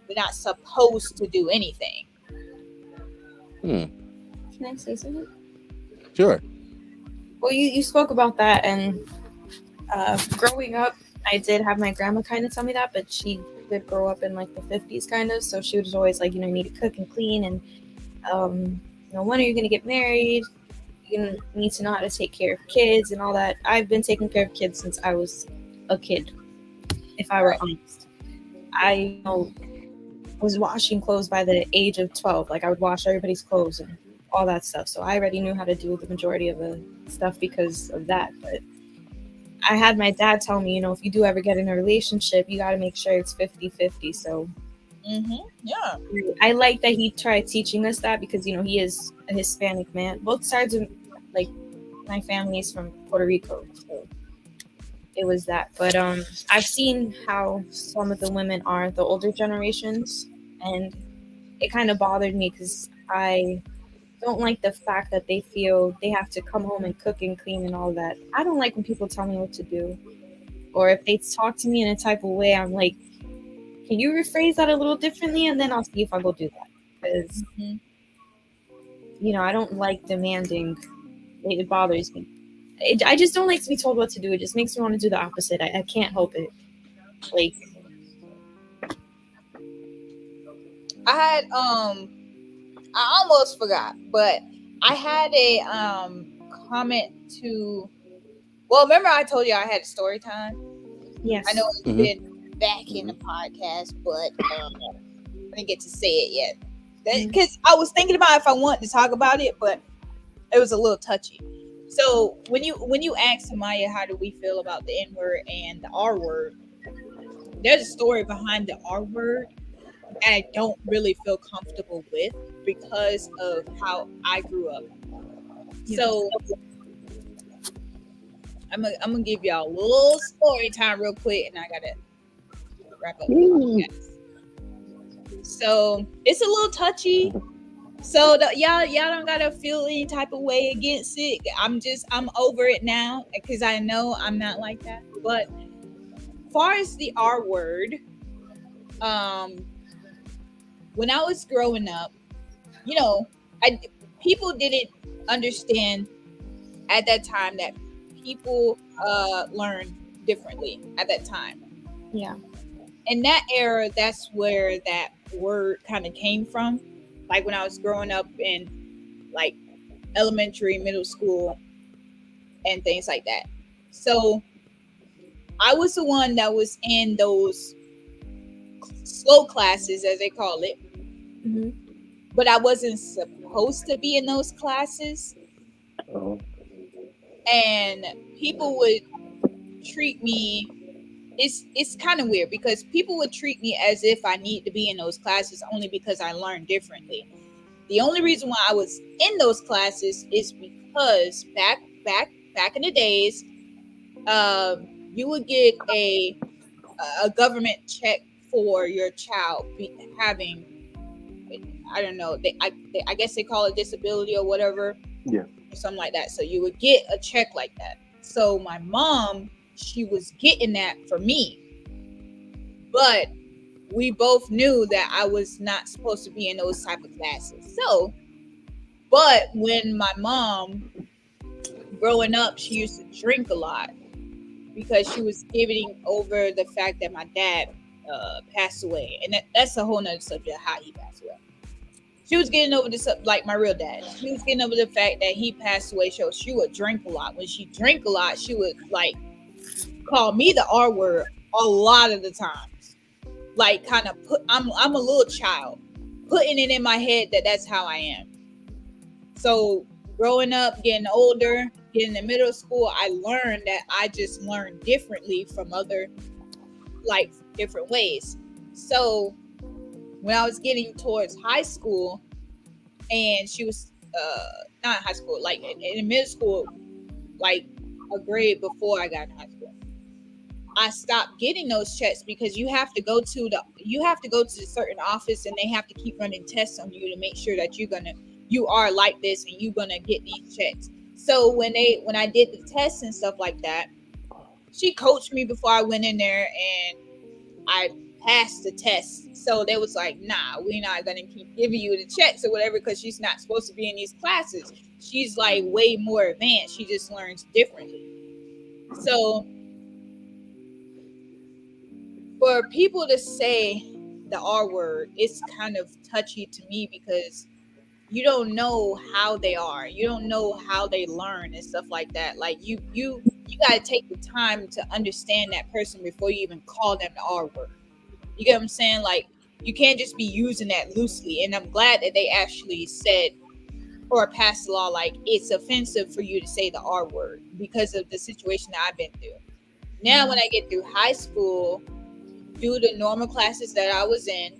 [SPEAKER 2] We're not supposed to do anything.
[SPEAKER 3] Can I say something?
[SPEAKER 1] Sure.
[SPEAKER 3] Well, you spoke about that, and growing up, I did have my grandma kind of tell me that, but she did grow up in like the 50s kind of, so she was always like, you know, you need to cook and clean, and you know, when are you going to get married? You need to know how to take care of kids and all that. I've been taking care of kids since I was a kid, if I were honest. I was washing clothes by the age of 12. Like I would wash everybody's clothes and all that stuff. So I already knew how to do the majority of the stuff because of that. But I had my dad tell me, if you do ever get in a relationship, you got to make sure it's 50-50. So
[SPEAKER 2] Yeah.
[SPEAKER 3] I like that he tried teaching us that because, he is a Hispanic man. Both sides of, like, my family is from Puerto Rico. So it was that. But I've seen how some of the women are, the older generations, and it kind of bothered me because I don't like the fact that they feel they have to come home and cook and clean and all that. I don't like when people tell me what to do. Or if they talk to me in a type of way, I'm like, can you rephrase that a little differently? And then I'll see if I go do that. Because, I don't like demanding. It bothers me. I just don't like to be told what to do. It just makes me want to do the opposite. I can't help it. Like,
[SPEAKER 2] I had I almost forgot, but I had a comment to. Well, remember I told you I had a story time.
[SPEAKER 3] yes.
[SPEAKER 2] I know it's been back in the podcast, but I didn't get to say it yet. Because I was thinking about if I wanted to talk about it, but it was a little touchy. So when you ask Samaya how do we feel about the N word and the R word, there's a story behind the R word, and I don't really feel comfortable with because of how I grew up. So I'm gonna give y'all a little story time real quick, and I gotta wrap up. So it's a little touchy. So y'all don't gotta feel any type of way against it. I'm over it now because I know I'm not like that. But far as the R word, when I was growing up, people didn't understand at that time that people learn differently at that time.
[SPEAKER 3] Yeah.
[SPEAKER 2] In that era, that's where that word kind of came from. Like when I was growing up in like elementary, middle school, and things like that. So I was the one that was in those slow classes, as they call it. But I wasn't supposed to be in those classes. And people would treat me, it's kind of weird because people would treat me as if I need to be in those classes only because I learned differently. The only reason why I was in those classes is because back in the days, you would get a government check for your child having, I don't know, I guess they call it disability or whatever.
[SPEAKER 4] Yeah.
[SPEAKER 2] Or something like that. So you would get a check like that. So my mom, she was getting that for me. But we both knew that I was not supposed to be in those type of classes. So, but when my mom, growing up, she used to drink a lot because she was giving over the fact that my dad passed away. And that's a whole nother subject, how he passed away. She was getting over this, like my real dad. She was getting over the fact that he passed away. So she would drink a lot. When she drank a lot, she would like call me the R word a lot of the times. Like kind of I'm a little child, putting it in my head that that's how I am. So growing up, getting older, getting in middle school, I learned that I just learned differently from other, like different ways. So when I was getting towards high school, and she was not high school, like in middle school, like a grade before I got in high school, I stopped getting those checks because you have to go to the certain office and they have to keep running tests on you to make sure that you are like this and you're gonna get these checks. So when I did the tests and stuff like that, she coached me before I went in there and I passed the test. So they was like, nah, we're not gonna keep giving you the checks or whatever because she's not supposed to be in these classes. She's like way more advanced. She just learns differently. So for people to say the R word, it's kind of touchy to me because you don't know how they are. You don't know how they learn and stuff like that. Like you got to take the time to understand that person before you even call them the R word. You get what I'm saying? Like, you can't just be using that loosely. And I'm glad that they actually said or passed a law like it's offensive for you to say the R word because of the situation that I've been through. Now, when I get through high school, due to normal classes that I was in,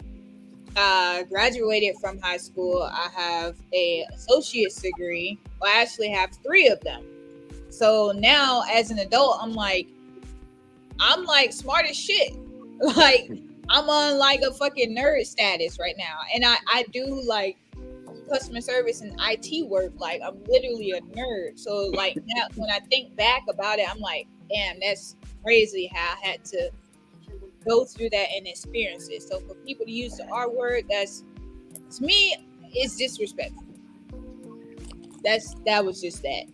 [SPEAKER 2] graduated from high school. I have a associate's degree. Well, I actually have 3 of them. So now, as an adult, I'm like smart as shit. Like, I'm on like a fucking nerd status right now, and I do like customer service and IT work. Like, I'm literally a nerd. So like now, when I think back about it, I'm like, damn, that's crazy how I had to go through that and experience it. So for people to use the R word, that's, to me, it's disrespectful. That was just that.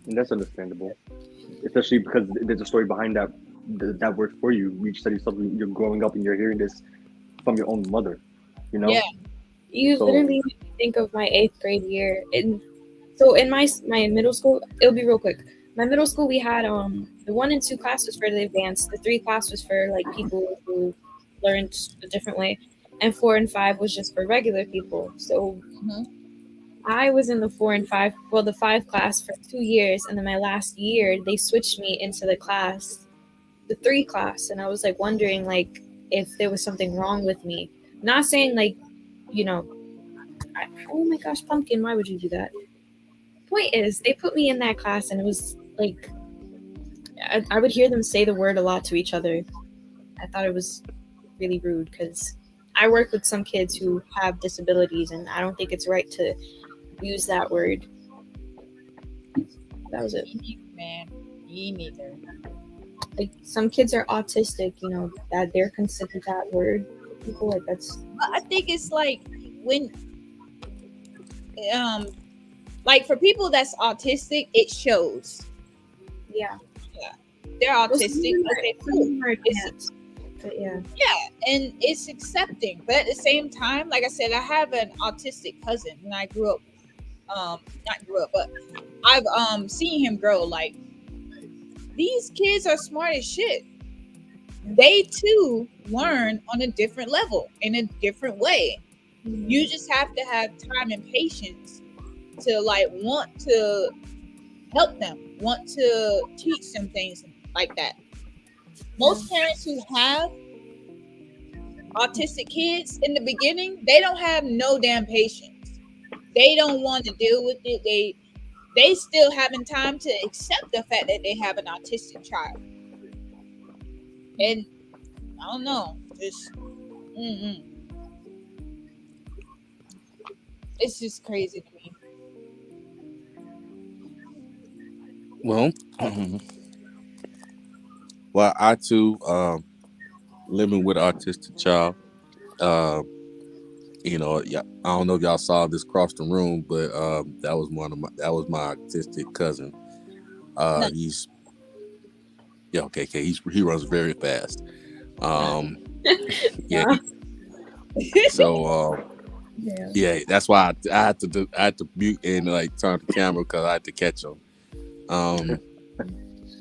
[SPEAKER 4] And that's understandable, especially because there's a story behind that word for you. You said you're growing up and you're hearing this from your own mother, you know?
[SPEAKER 2] Yeah.
[SPEAKER 3] You
[SPEAKER 4] So-
[SPEAKER 3] literally made me think of my 8th grade year. So in my middle school, it'll be real quick. My middle school, we had the 1 and 2 class was for the advanced, the 3 class was for like people who learned a different way, and 4 and 5 was just for regular people. So I was in the 4 and 5, well, the 5 class for 2 years, and then my last year they switched me into the 3 class, and I was like wondering like if there was something wrong with me. Not saying like, you know, oh my gosh, Pumpkin, why would you do that? Point is, they put me in that class, and it was like I would hear them say the word a lot to each other. I thought it was really rude because I work with some kids who have disabilities, and I don't think it's right to use that word. That was it.
[SPEAKER 2] Man, me neither.
[SPEAKER 3] Like, some kids are autistic, you know, that they're considered that word. People like that's.
[SPEAKER 2] But I think it's like when like for people that's autistic, it shows.
[SPEAKER 3] Yeah.
[SPEAKER 2] They're autistic,
[SPEAKER 3] Well,
[SPEAKER 2] okay,
[SPEAKER 3] some
[SPEAKER 2] cool.
[SPEAKER 3] of them are advanced, but yeah.
[SPEAKER 2] And it's accepting. But at the same time, like I said, I have an autistic cousin, and I grew up, not grew up, but I've seen him grow. Like, these kids are smart as shit. They too learn on a different level in a different way. You just have to have time and patience to like want to help them, want to teach them things like that. Most parents who have autistic kids in the beginning, they don't have no damn patience. They don't want to deal with it. They still having time to accept the fact that they have an autistic child. And I don't know, just it's just crazy to me.
[SPEAKER 1] Well, well, I too, living with an autistic child. You know, yeah, I don't know if y'all saw this across the room, but that was my autistic cousin.
[SPEAKER 2] No.
[SPEAKER 1] He's okay. He runs very fast. Yeah. So yeah, that's why I had to mute and like turn the camera because I had to catch him.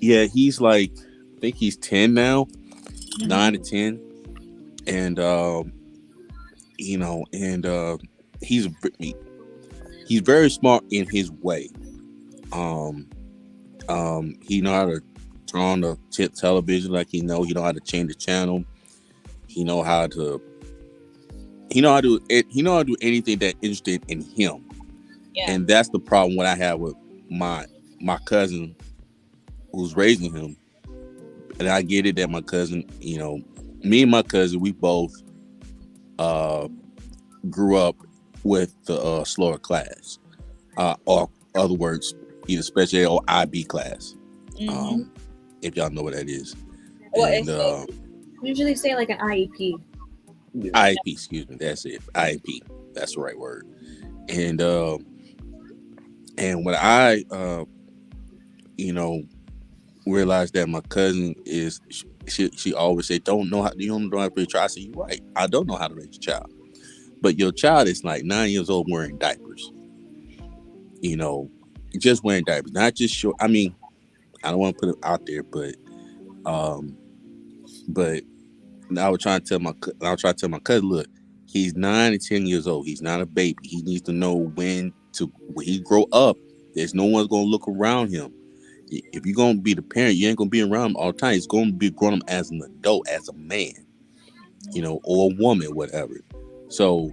[SPEAKER 1] Yeah, he's like, I think he's 10 now, 9 to 10, and you know, and he's very smart in his way. He know how to turn on the television, like he know how to change the channel. He know how to do anything that's interested in him.
[SPEAKER 2] Yeah.
[SPEAKER 1] And that's the problem what I have with my cousin who's raising him. And I get it that my cousin, you know, me and my cousin, we both grew up with the slower class, or other words, either special ed or IB class. If y'all know what that is.
[SPEAKER 2] What
[SPEAKER 1] And
[SPEAKER 2] is
[SPEAKER 3] Usually say like an IEP.
[SPEAKER 4] Yeah.
[SPEAKER 1] IEP, excuse me, that's it. IEP, that's the right word. And when I you know, realized that my cousin is, she always say, you don't know how to raise a child. I said, you're right, I don't know how to raise a child. But your child is like 9 years old wearing diapers. You know, just wearing diapers, not just short. I mean, I don't want to put it out there, but And I was trying to tell my cousin, look, he's 9 and 10 years old. He's not a baby. He needs to know when he grow up. There's no one's gonna look around him. If you're gonna be the parent, you ain't gonna be around him all the time. He's gonna be grown up as an adult, as a man, or a woman, whatever. So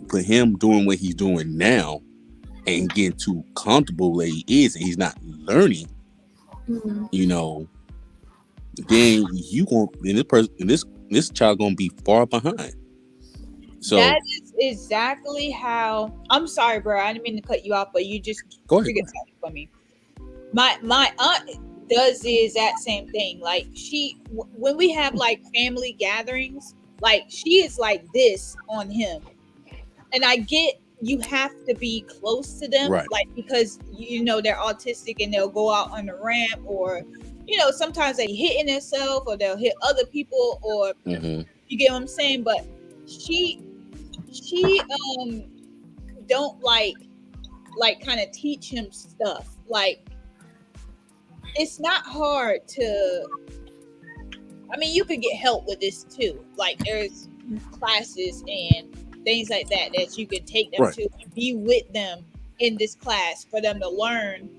[SPEAKER 1] for him doing what he's doing now and getting too comfortable where he is and he's not learning, then you gonna this child gonna be far behind. So
[SPEAKER 2] that is exactly how. I'm sorry, bro. I didn't mean to cut you off, but you just triggered something for me. My aunt does the exact same thing. Like when we have like family gatherings, like she is like this on him, and I get you have to be close to them,
[SPEAKER 1] right,
[SPEAKER 2] like because they're autistic and they'll go out on the ramp, or sometimes they hitting themselves or they'll hit other people, or you get what I'm saying. But she don't like kind of teach him stuff. Like it's not hard to. I mean, you could get help with this too. Like there's classes and things like that you could take them to and be with them in this class for them to learn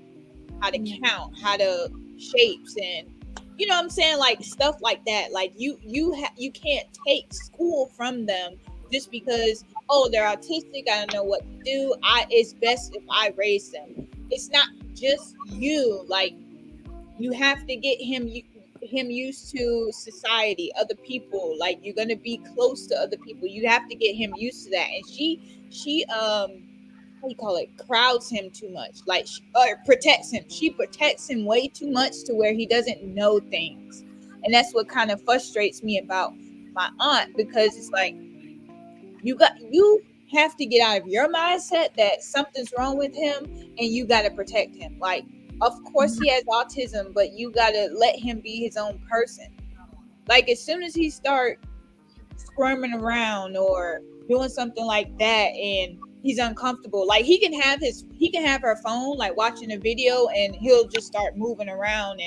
[SPEAKER 2] how to count, how to shapes, and you know what I'm saying, like stuff like that. Like you can't take school from them just because they're autistic. I don't know what to do. It's best if I raise them. It's not just you. Like you have to get him used to society, other people. Like you're gonna be close to other people. You have to get him used to that. And she how do you call it, crowds him too much, like or protects him. She protects him way too much to where he doesn't know things. And that's what kind of frustrates me about my aunt, because it's like you have to get out of your mindset that something's wrong with him and you got to protect him. Like of course he has autism, but you got to let him be his own person. Like as soon as he start squirming around or doing something like that and he's uncomfortable, like he can have her phone, like watching a video, and he'll just start moving around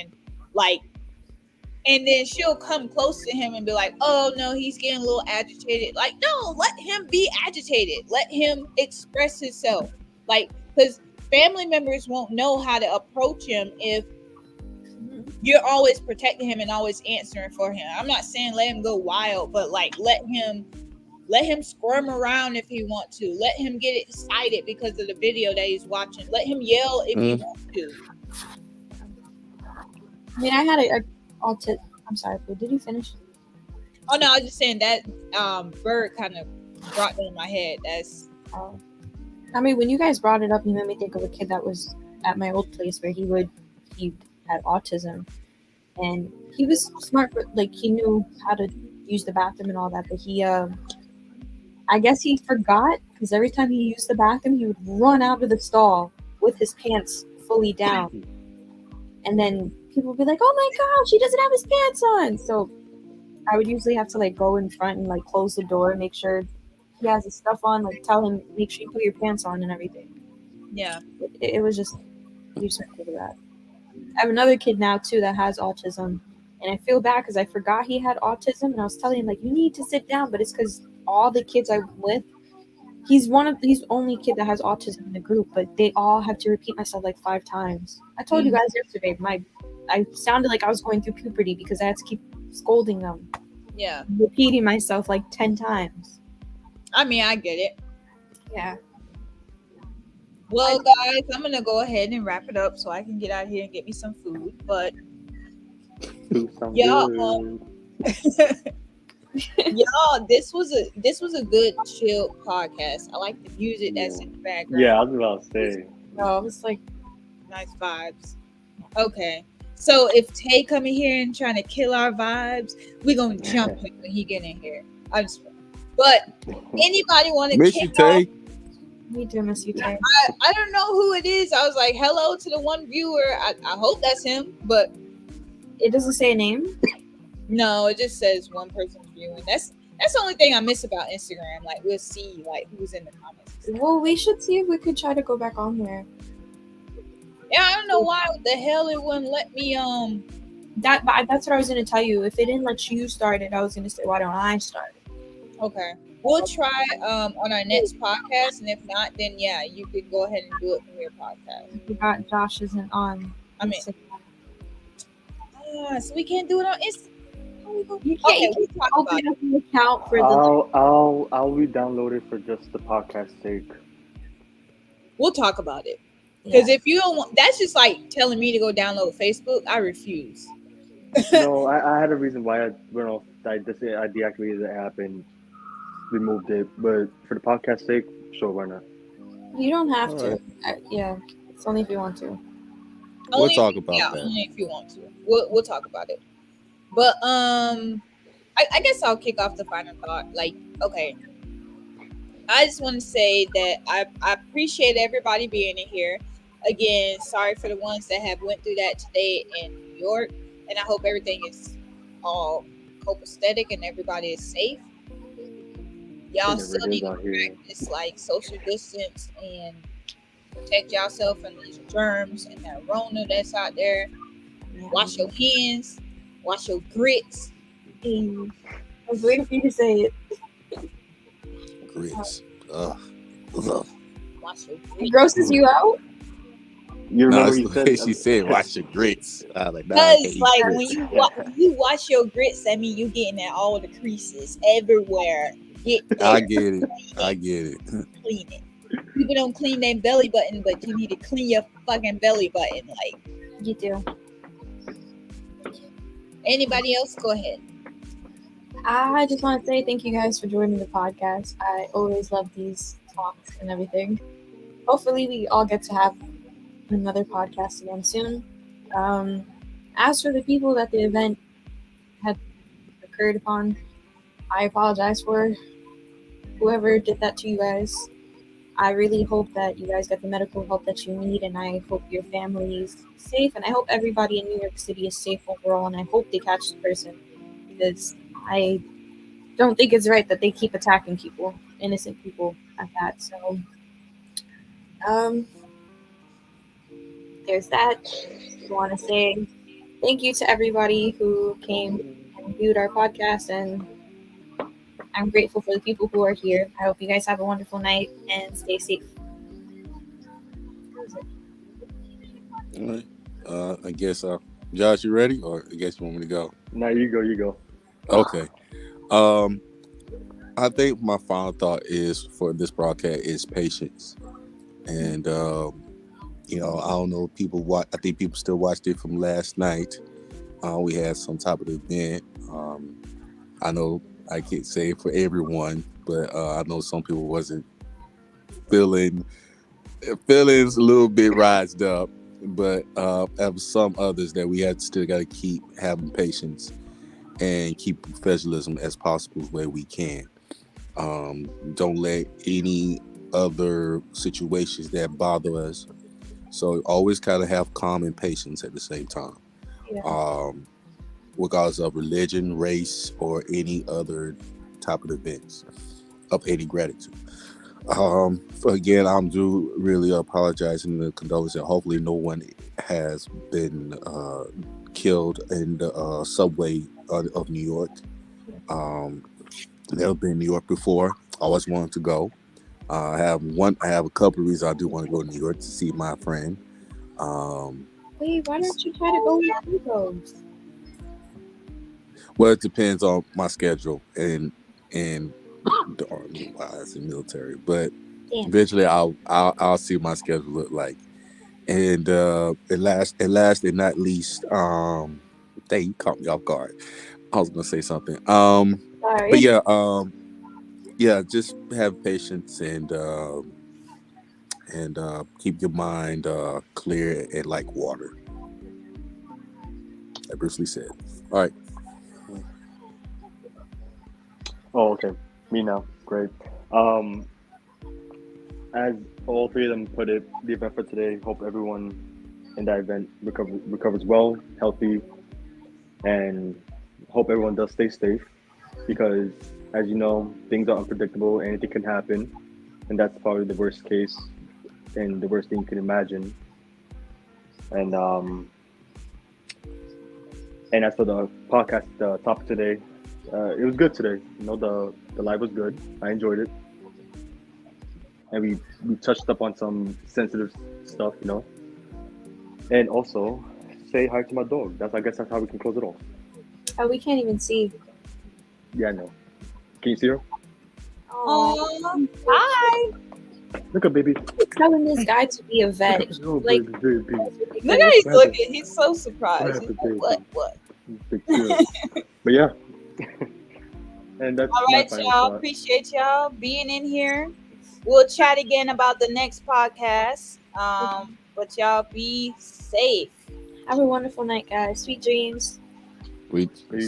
[SPEAKER 2] and then she'll come close to him and be like, oh no, he's getting a little agitated. Like, no, let him be agitated. Let him express himself. Like, because family members won't know how to approach him if you're always protecting him and always answering for him. I'm not saying let him go wild, but like let him squirm around if he wants to. Let him get excited because of the video that he's watching. Let him yell if he wants to.
[SPEAKER 3] I mean, I had a autism. I'm sorry, but did you finish?
[SPEAKER 2] Oh no, I was just saying that bird kind of brought that in my head. That's.
[SPEAKER 3] I mean, when you guys brought it up, you made me think of a kid that was at my old place where he had autism, and he was smart, like he knew how to use the bathroom and all that, but he I guess he forgot, because every time he used the bathroom he would run out of the stall with his pants fully down, and then people would be like, oh my gosh, he doesn't have his pants on. So I would usually have to like go in front and like close the door and make sure he has his stuff on, like tell him, make sure you put your pants on and everything.
[SPEAKER 2] Yeah,
[SPEAKER 3] it was just used to that. I have another kid now too that has autism, and I feel bad because I forgot he had autism, and I was telling him like, you need to sit down, but it's because all the kids I'm with, he's the only kid that has autism in the group, but they all have to repeat myself like 5 times. I told you guys yesterday, I sounded like I was going through puberty because I had to keep scolding them.
[SPEAKER 2] Yeah,
[SPEAKER 3] repeating myself like 10 times.
[SPEAKER 2] I mean, I get it.
[SPEAKER 3] Yeah.
[SPEAKER 2] Well, guys, I'm gonna go ahead and wrap it up so I can get out here and get me some food. But y'all, y'all, this was a good chill podcast. I like the music that's in the background.
[SPEAKER 4] Yeah, I was about to say.
[SPEAKER 3] No, it was like
[SPEAKER 2] nice vibes. Okay, so if Tay coming here and trying to kill our vibes, we're gonna jump him when he get in here. But anybody want to
[SPEAKER 1] miss you, Tay?
[SPEAKER 3] Me too, miss you, Tay.
[SPEAKER 2] I don't know who it is. I was like, hello to the one viewer. I hope that's him, but
[SPEAKER 3] it doesn't say a name.
[SPEAKER 2] No, it just says one person viewing. That's the only thing I miss about Instagram. Like we'll see like who's in the comments.
[SPEAKER 3] Well, we should see if we could try to go back on there.
[SPEAKER 2] Yeah, I don't know why the hell it wouldn't let me
[SPEAKER 3] That's what I was gonna tell you. If it didn't let you start it, I was gonna say, why don't I start it?
[SPEAKER 2] Okay. We'll try on our next podcast, and if not, then yeah, you could go ahead and do it from your podcast.
[SPEAKER 3] I forgot Josh isn't on.
[SPEAKER 2] I mean, so we can't do it on Instagram.
[SPEAKER 3] you can't,
[SPEAKER 2] Okay,
[SPEAKER 3] you
[SPEAKER 2] we'll
[SPEAKER 3] can't
[SPEAKER 2] talk about
[SPEAKER 3] open
[SPEAKER 2] it.
[SPEAKER 3] up an account for the.
[SPEAKER 4] I'll re-download it for just the podcast sake.
[SPEAKER 2] We'll talk about it. Because if you don't want, that's just like telling me to go download Facebook. I refuse.
[SPEAKER 4] No, I had a reason why I deactivated the app and removed it, but for the podcast sake, sure, why not?
[SPEAKER 3] You don't have
[SPEAKER 1] All
[SPEAKER 3] to.
[SPEAKER 1] right.
[SPEAKER 3] Yeah, it's only if you want to.
[SPEAKER 1] We'll talk about that.
[SPEAKER 2] Only if you want to. We'll talk about it. But I guess I'll kick off the final thought. Like, okay, I just want to say that I appreciate everybody being in here. Again, sorry for the ones that have went through that today in New York, and I hope everything is all copacetic and everybody is safe. Y'all
[SPEAKER 4] It
[SPEAKER 2] still
[SPEAKER 4] never
[SPEAKER 2] need
[SPEAKER 4] is
[SPEAKER 2] to
[SPEAKER 4] out here.
[SPEAKER 2] practice like social distance and protect yourself from these germs and that Rona that's out there. Wash your hands, wash your grits.
[SPEAKER 3] I was waiting for you to say it.
[SPEAKER 1] Grits. Ugh.
[SPEAKER 2] Wash your
[SPEAKER 3] It
[SPEAKER 2] grits.
[SPEAKER 3] grosses you out?
[SPEAKER 4] You
[SPEAKER 1] No,
[SPEAKER 4] remember
[SPEAKER 1] that's
[SPEAKER 4] you
[SPEAKER 1] the way
[SPEAKER 4] said
[SPEAKER 1] she said, "Watch your grits." I was like, nah, I
[SPEAKER 2] Because
[SPEAKER 1] can't eat
[SPEAKER 2] like
[SPEAKER 1] grits.
[SPEAKER 2] when you wash your grits, that mean you getting at all the creases everywhere. Get
[SPEAKER 1] I
[SPEAKER 2] there,
[SPEAKER 1] get it. I get it.
[SPEAKER 2] clean it. People don't clean their belly button, but you need to clean your fucking belly button. Like
[SPEAKER 3] You do.
[SPEAKER 2] anybody else, go ahead.
[SPEAKER 3] I just want to say thank you guys for joining the podcast. I always love these talks and everything. Hopefully, we all get to have another podcast again soon. As for the people that the event had occurred upon, I apologize for whoever did that to you guys. I really hope that you guys get the medical help that you need, and I hope your family is safe, and I hope everybody in New York City is safe overall, and I hope they catch the person, because I don't think it's right that they keep attacking people, innocent people at that. So, there's that. I want to say thank you to everybody who came and viewed our podcast, and I'm grateful for the people who are here. I hope you guys have a wonderful night and stay safe.
[SPEAKER 1] All right. I guess, Josh, you ready? Or I guess you want me to go?
[SPEAKER 4] Now you go.
[SPEAKER 1] Okay. I think my final thought is for this broadcast is patience. And, I don't know, I think people still watched it from last night. We had some type of event. I know I can't say for everyone, but I know some people wasn't feelings a little bit rised up, but there was some others that we still got to keep having patience and keep professionalism as possible where we can. Don't let any other situations that bother us. So always kind of have calm and patience at the same time.
[SPEAKER 3] Yeah.
[SPEAKER 1] Regardless of religion, race, or any other type of events of any gratitude. Again, I'm really apologizing and condolences. Hopefully no one has been killed in the subway of New York. Never been in New York before. Always wanted to go. I have a couple of reasons I do want to go to New York to see my friend.
[SPEAKER 3] Wait, why don't you try to go with Amigos?
[SPEAKER 1] Well, it depends on my schedule and the army, as a military. But eventually, I'll see what my schedule look like. And last and not least, dang, you caught me off guard. I was gonna say something.
[SPEAKER 3] Sorry.
[SPEAKER 1] But yeah, just have patience and keep your mind clear and like water. Like Bruce Lee said. All right.
[SPEAKER 4] Oh, okay. Me now. Great. As all three of them put it, the event for today, hope everyone in that event recovers well, healthy, and hope everyone does stay safe, because as you know, things are unpredictable, anything can happen, and that's probably the worst case and the worst thing you can imagine. And And as for the podcast topic today, it was good today. You know, the live was good. I enjoyed it, and we touched up on some sensitive stuff. You know, and also say hi to my dog. I guess that's how we can close it off.
[SPEAKER 3] Oh, we can't even see.
[SPEAKER 4] Yeah, I know. Can you see her?
[SPEAKER 3] Oh,
[SPEAKER 2] Hi.
[SPEAKER 4] Look at baby.
[SPEAKER 3] telling this guy to be a vet.
[SPEAKER 4] Oh,
[SPEAKER 3] Like,
[SPEAKER 4] baby.
[SPEAKER 2] Look how he's
[SPEAKER 4] What happened?
[SPEAKER 2] looking. He's so surprised. He's
[SPEAKER 4] What
[SPEAKER 2] like,
[SPEAKER 4] happened,
[SPEAKER 2] what?
[SPEAKER 4] Big deal. But yeah. And that's
[SPEAKER 2] All
[SPEAKER 4] my
[SPEAKER 2] right,
[SPEAKER 4] final
[SPEAKER 2] y'all.
[SPEAKER 4] thought.
[SPEAKER 2] Appreciate y'all being in here. We'll chat again about the next podcast. But y'all be safe.
[SPEAKER 3] have a wonderful night, guys. Sweet dreams.
[SPEAKER 1] We
[SPEAKER 4] Peace.